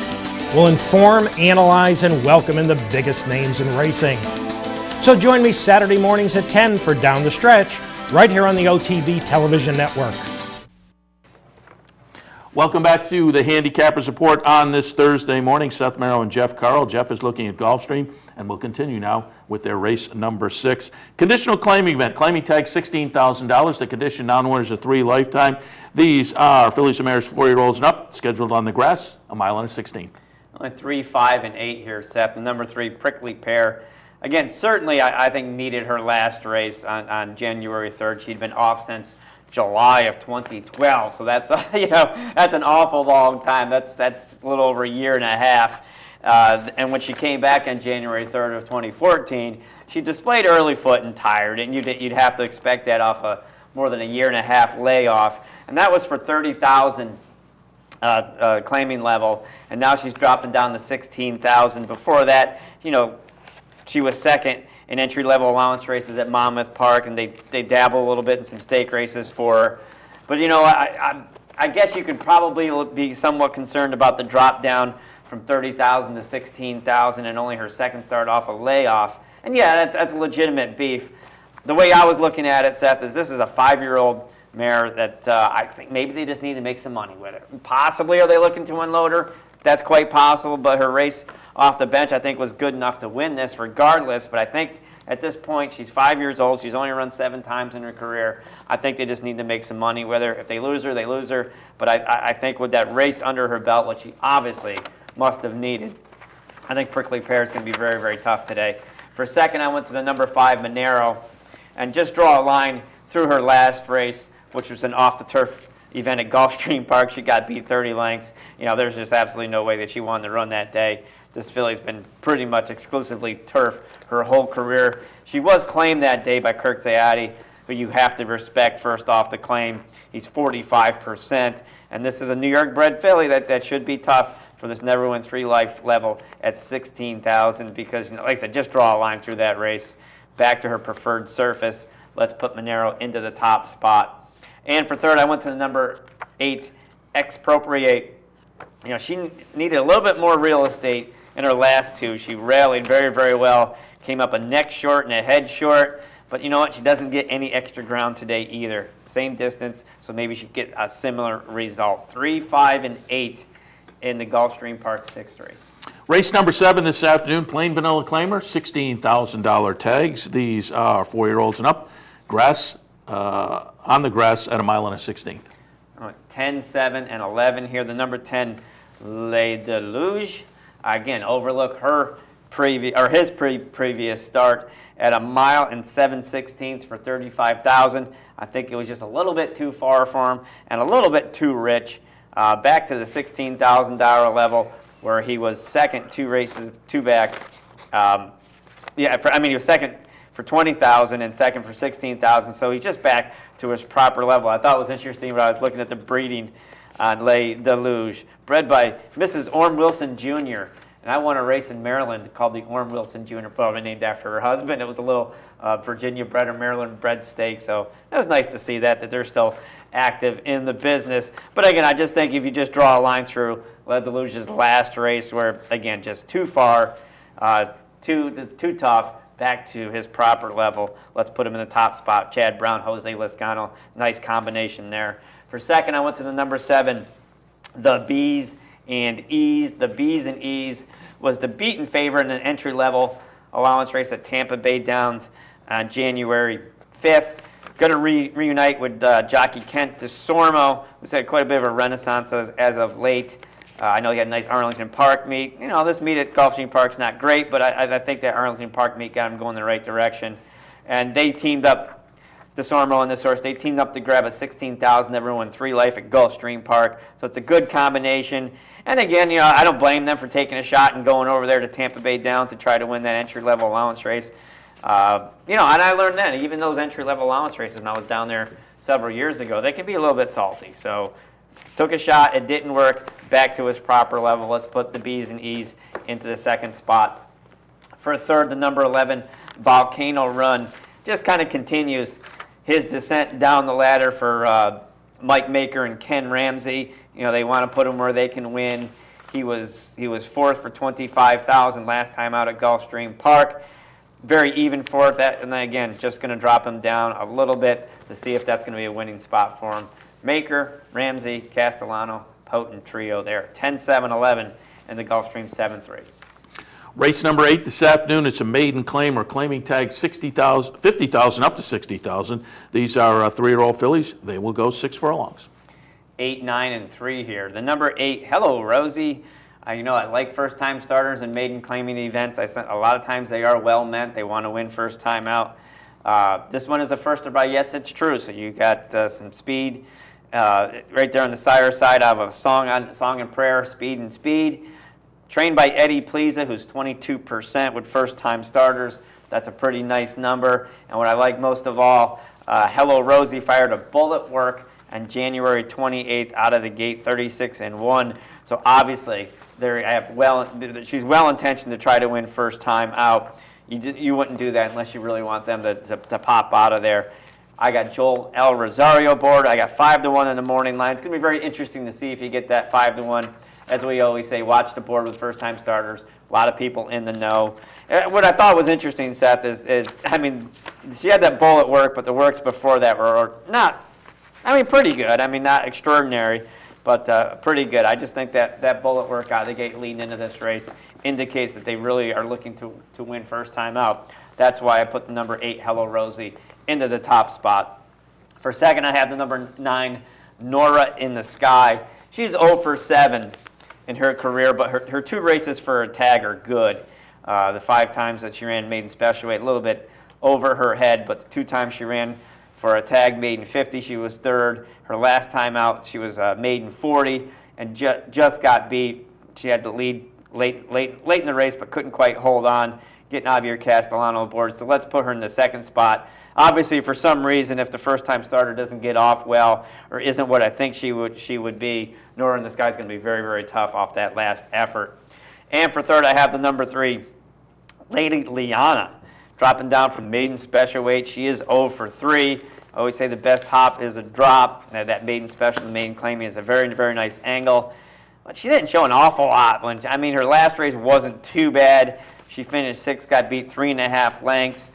We'll inform, analyze, and welcome in the biggest names in racing. So join me Saturday mornings at 10 for Down the Stretch, right here on the OTB Television Network. Welcome back to the Handicappers Report on this Thursday morning. Seth Merrill and Jeff Carl. Jeff is looking at Gulfstream, and we'll continue now with their race number 6. Conditional claim event. Claiming tag $16,000. The condition non-winners are 3 lifetime. These are fillies and mares 4-year-olds and up, scheduled on the grass, 1 mile and a 16th. Only 3, 5, and 8 here, Seth. The number 3, Prickly Pear. Again, certainly I think needed her last race on January 3rd. She'd been off since July of 2012, so that's that's an awful long time. That's a little over a year and a half. And when she came back on January 3rd of 2014, she displayed early foot and tired, and you'd have to expect that off a more than a year and a half layoff, and that was for 30,000 claiming level, and now she's dropping down to 16,000. Before that, she was second in entry-level allowance races at Monmouth Park, and they dabble a little bit in some stake races for her. But I guess you could probably be somewhat concerned about the drop down from 30,000 to 16,000 and only her second start off a layoff. And yeah, that's a legitimate beef. The way I was looking at it, Seth, is this is a 5-year-old mare that I think maybe they just need to make some money with it. Possibly are they looking to unload her? That's quite possible, but her race off the bench I think was good enough to win this regardless. But I think at this point she's 5 years old. She's only run 7 times in her career. I think they just need to make some money with her. If they lose her, they lose her. But I think with that race under her belt, which she obviously must have needed, I think Prickly Pear is going to be very, very tough today. For second, I went to the number 5, Monero, and just draw a line through her last race, which was an off-the-turf event at Gulfstream Park. She got beat 30 lengths. There's just absolutely no way that she wanted to run that day. This filly's been pretty much exclusively turf her whole career. She was claimed that day by Kirk Zayati, who you have to respect first off the claim. He's 45%, and this is a New York bred filly that should be tough for this never win 3 life level at 16,000 because, like I said, just draw a line through that race. Back to her preferred surface. Let's put Monero into the top spot. And for third, I went to the number 8, Expropriate. She needed a little bit more real estate in her last 2. She rallied very, very well. Came up a neck short and a head short. But you know what? She doesn't get any extra ground today either. Same distance, so maybe she get a similar result. 3, 5, and 8 in the Gulfstream Park 6th race. Race number 7 this afternoon, plain vanilla claimer, $16,000 tags. These are 4-year-olds and up. Grass, on the grass at 1 mile and a 16th. All right, 10, 7, and 11 here. The number 10, Le Deluge. Again, overlook her previous start at 1 mile and 7/16 for 35,000. I think it was just a little bit too far for him and a little bit too rich. Back to the $16,000 level where he was second 2 races, 2 back. He was second for 20,000 and second for 16,000. So he's just back to his proper level. I thought it was interesting when I was looking at the breeding on Le Deluge, bred by Mrs. Orm Wilson Jr. And I won a race in Maryland called the Orm Wilson Jr., probably named after her husband. It was a little Virginia bred or Maryland bred stake. So it was nice to see that they're still active in the business. But again, I just think if you just draw a line through Le Deluge's last race where, again, just too far, too tough, back to his proper level. Let's put him in the top spot. Chad Brown, Jose Lizcano, nice combination there. For second, I went to the number 7, the B's and E's. The B's and E's was the beaten favorite in an entry-level allowance race at Tampa Bay Downs on January 5th. Going to reunite with jockey Kent DeSormo, who's had quite a bit of a renaissance as of late. I know he had a nice Arlington Park meet. This meet at Gulfstream Park's not great, but I think that Arlington Park meet got him going in the right direction. And they teamed up DeSormo and this horse, they teamed up to grab a 16,000. Everyone won 3 life at Gulfstream Park. So it's a good combination. And again, I don't blame them for taking a shot and going over there to Tampa Bay Downs to try to win that entry-level allowance race. And I learned that even those entry-level allowance races, when I was down there several years ago, they can be a little bit salty. So took a shot, it didn't work, back to his proper level. Let's put the B's and E's into the second spot. For third, the number 11, Volcano Run, just kind of continues his descent down the ladder for Mike Maker and Ken Ramsey. They want to put him where they can win. He was fourth for 25,000 last time out at Gulfstream Park. Very even fourth, and then again, just going to drop him down a little bit to see if that's going to be a winning spot for him. Maker, Ramsey, Castellano, potent trio there. 10, 7, 11 in the Gulfstream 7th race. Race number 8 this afternoon. It's a maiden claim or claiming tag 50,000 up to 60,000. These are 3-year-old fillies. They will go 6 furlongs. 8, 9, and 3 here. The number 8, Hello Rosie. I like first-time starters and maiden claiming events. A lot of times they are well meant. They want to win first time out. This one is a firster by Yes It's True. So you got some speed right there on the sire side. I have a song and prayer, Speed and Speed. Trained by Eddie Pliza, who's 22% with first-time starters. That's a pretty nice number. And what I like most of all, Hello Rosie fired a bullet work on January 28th out of the gate, 36-1. So obviously, she's well-intentioned to try to win first time out. You wouldn't do that unless you really want them to pop out of there. I got Joel El Rosario board. I got 5-1 in the morning line. It's going to be very interesting to see if you get that 5-1. As we always say, watch the board with first-time starters. A lot of people in the know. What I thought was interesting, Seth, is she had that bullet work, but the works before that were pretty good. Not extraordinary, but pretty good. I just think that bullet work out of the gate leading into this race indicates that they really are looking to win first time out. That's why I put the number 8, Hello Rosie, into the top spot. For second, I have the number 9, Nora in the Sky. She's 0 for 7 in her career, but her 2 races for a tag are good. The 5 times that she ran maiden special weight, a little bit over her head, but the 2 times she ran for a tag maiden 50, she was third. Her last time out, she was maiden 40 and just got beat. She had the lead late in the race, but couldn't quite hold on, getting Javier Castellano aboard. So let's put her in the second spot. Obviously, for some reason, if the first-time starter doesn't get off well or isn't what I think she would be, Nora in the Sky is going to be very, very tough off that last effort. And for third, I have the number 3, Lady Liana, dropping down from maiden special weight. She is 0 for 3. I always say the best hop is a drop. That maiden special, the maiden claiming, is a very, very nice angle. But she didn't show an awful lot. Her last race wasn't too bad. She finished 6th, got beat 3.5 lengths.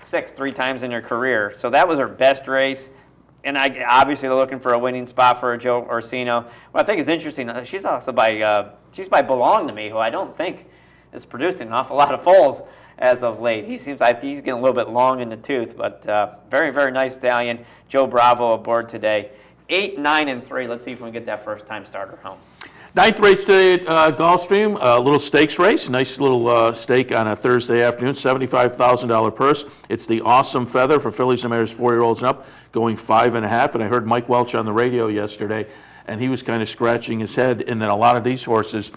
6 3 times in her career. So that was her best race. And obviously they're looking for a winning spot for Joe Orsino. What I think is interesting, she's also by Belong to Me, who I don't think is producing an awful lot of foals as of late. He seems like he's getting a little bit long in the tooth, but very, very nice stallion. Joe Bravo aboard today. 8, 9, and 3. Let's see if we can get that first-time starter home. 9th race today at Gulfstream, a little stakes race, nice little stake on a Thursday afternoon, $75,000 purse. It's the Awesome Feather for fillies and mares 4-year-olds and up, going 5.5. And I heard Mike Welch on the radio yesterday, and he was kind of scratching his head in that a lot of these horses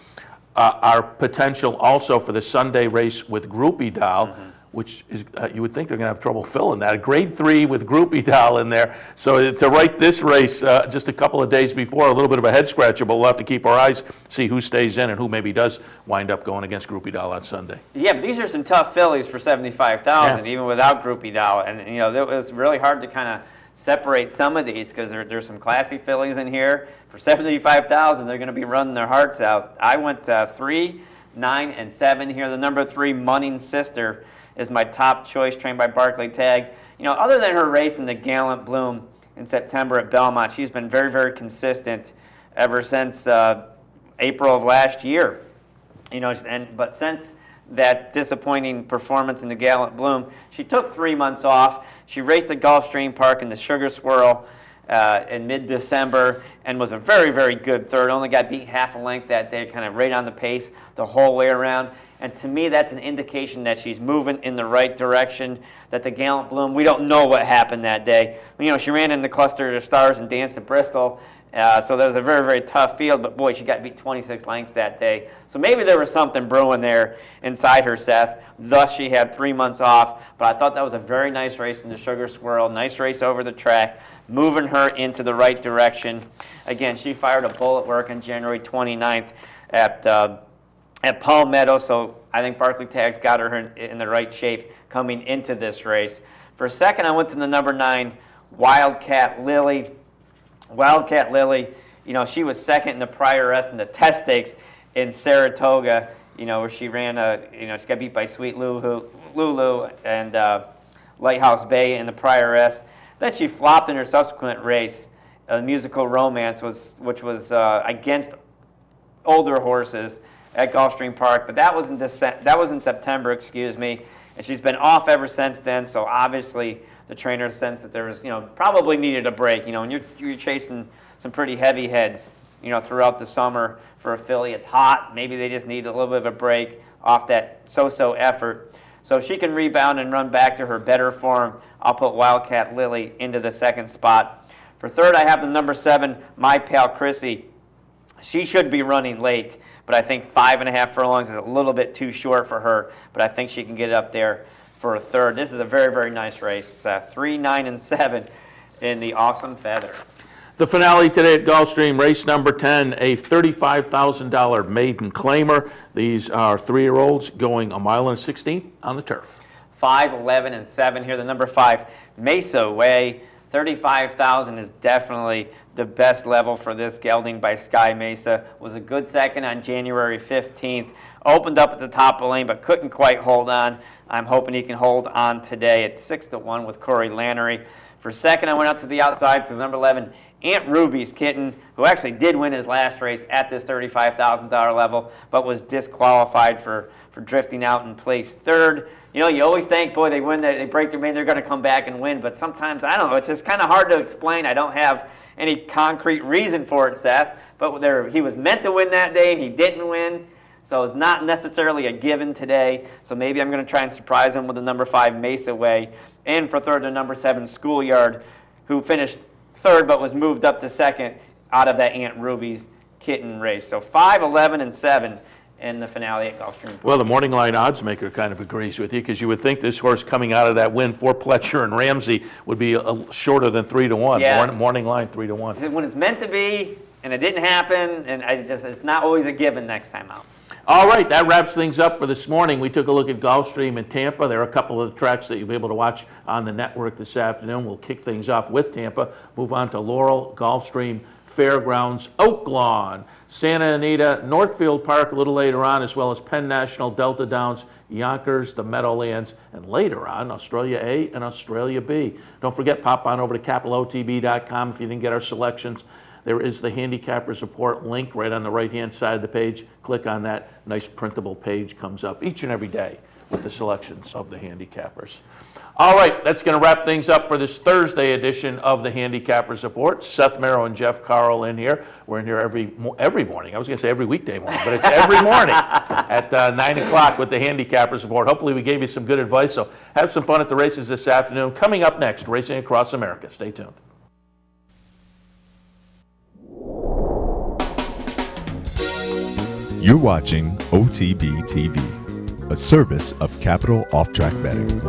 are potential also for the Sunday race with Groupie Doll, which is, you would think they're going to have trouble filling that. A grade 3 with Groupie Doll in there. So to write this race just a couple of days before, a little bit of a head scratcher, but we'll have to keep our eyes, see who stays in and who maybe does wind up going against Groupie Doll on Sunday. Yeah, but these are some tough fillies for $75,000, even without Groupie Doll. And, it was really hard to kind of separate some of these because there's some classy fillies in here. For $75,000, they're going to be running their hearts out. I went 3, 9, and 7 here. The number 3, Munning Sister, is my top choice, trained by Barclay Tagg. Other than her race in the Gallant Bloom in September at Belmont, she's been very, very consistent ever since April of last year. But since that disappointing performance in the Gallant Bloom, she took 3 months off. She raced at Gulfstream Park in the Sugar Swirl in mid-December and was a very, very good third. Only got beat half a length that day, kind of right on the pace the whole way around. And to me, that's an indication that she's moving in the right direction, that the Gallant Bloom, we don't know what happened that day. You know, she ran in the cluster of stars and danced at Bristol, so that was a very, very tough field, but boy, she got beat 26 lengths that day. So maybe there was something brewing there inside her, Seth. Thus, she had 3 months off, but I thought that was a very nice race in the Sugar Squirrel, nice race over the track, moving her into the right direction. Again, she fired a bullet work on January 29th at Palmetto, so I think Barclay Tagg's got her in the right shape coming into this race. For second, I went to the number 9, Wildcat Lily. Wildcat Lily, you know, she was second in the prior S in the test stakes in Saratoga, you know, where she ran she got beat by Sweet Lulu and Lighthouse Bay in the prior S. Then she flopped in her subsequent race, Musical Romance, which was against older horses at Gulfstream Park, but that was in September, excuse me, and she's been off ever since then. So obviously the trainer sensed that there was, probably needed a break, and you're chasing some pretty heavy heads, throughout the summer for a filly. It's hot. Maybe they just need a little bit of a break off that so-so effort. So if she can rebound and run back to her better form, I'll put Wildcat Lily into the second spot. For third, I have the number 7, My Pal Chrissy. She should be running late, but I think 5.5 furlongs is a little bit too short for her, but I think she can get up there for a third. This is a very, very nice race. 3, 9, and 7 in the Awesome Feather. The finale today at Gulfstream, race number 10, a $35,000 maiden claimer. These are 3-year-olds going 1 mile and 16 on the turf. 5, 11, and 7 here. The number 5, Mesa Way. 35,000 is definitely the best level for this gelding by Sky Mesa. Was a good second on January 15th. Opened up at the top of the lane, but couldn't quite hold on. I'm hoping he can hold on today at 6-1 with Corey Lannery. For second, I went up to the outside to the number 11, Aunt Ruby's Kitten, who actually did win his last race at this $35,000 level, but was disqualified for drifting out in place third. You always think, boy, they win, they break their main, they're going to come back and win. But sometimes, I don't know, it's just kind of hard to explain. I don't have any concrete reason for it, Seth. But he was meant to win that day, and he didn't win. So it's not necessarily a given today. So maybe I'm going to try and surprise him with the number 5, Mesa Way. And for third, the number 7, Schoolyard, who finished third but was moved up to second out of that Aunt Ruby's Kitten race. So 5, 11, and 7 in the finale at Gulfstream. Well, the morning line odds maker kind of agrees with you, because you would think this horse coming out of that win for Pletcher and Ramsey would be shorter than 3-1. Yeah. Morning line 3-1. When it's meant to be and it didn't happen, and it's not always a given next time out. All right, that wraps things up for this morning. We took a look at Gulfstream in Tampa. There are a couple of tracks that you'll be able to watch on the network this afternoon. We'll kick things off with Tampa, move on to Laurel, Gulfstream, Fairgrounds, Oaklawn, Santa Anita, Northfield Park a little later on, as well as Penn National, Delta Downs, Yonkers, the Meadowlands, and later on, Australia A and Australia B. Don't forget, pop on over to capitalotb.com if you didn't get our selections. There is the Handicappers Report link right on the right-hand side of the page. Click on that. Nice printable page comes up each and every day with the selections of the Handicappers. All right, that's going to wrap things up for this Thursday edition of the Handicappers Report. Seth Merrow and Jeff Carl in here. We're in here every morning. I was going to say every weekday morning, but it's every morning at 9 o'clock with the Handicappers Report. Hopefully we gave you some good advice, so have some fun at the races this afternoon. Coming up next, Racing Across America. Stay tuned. You're watching OTB TV, a service of Capital Off-Track Betting.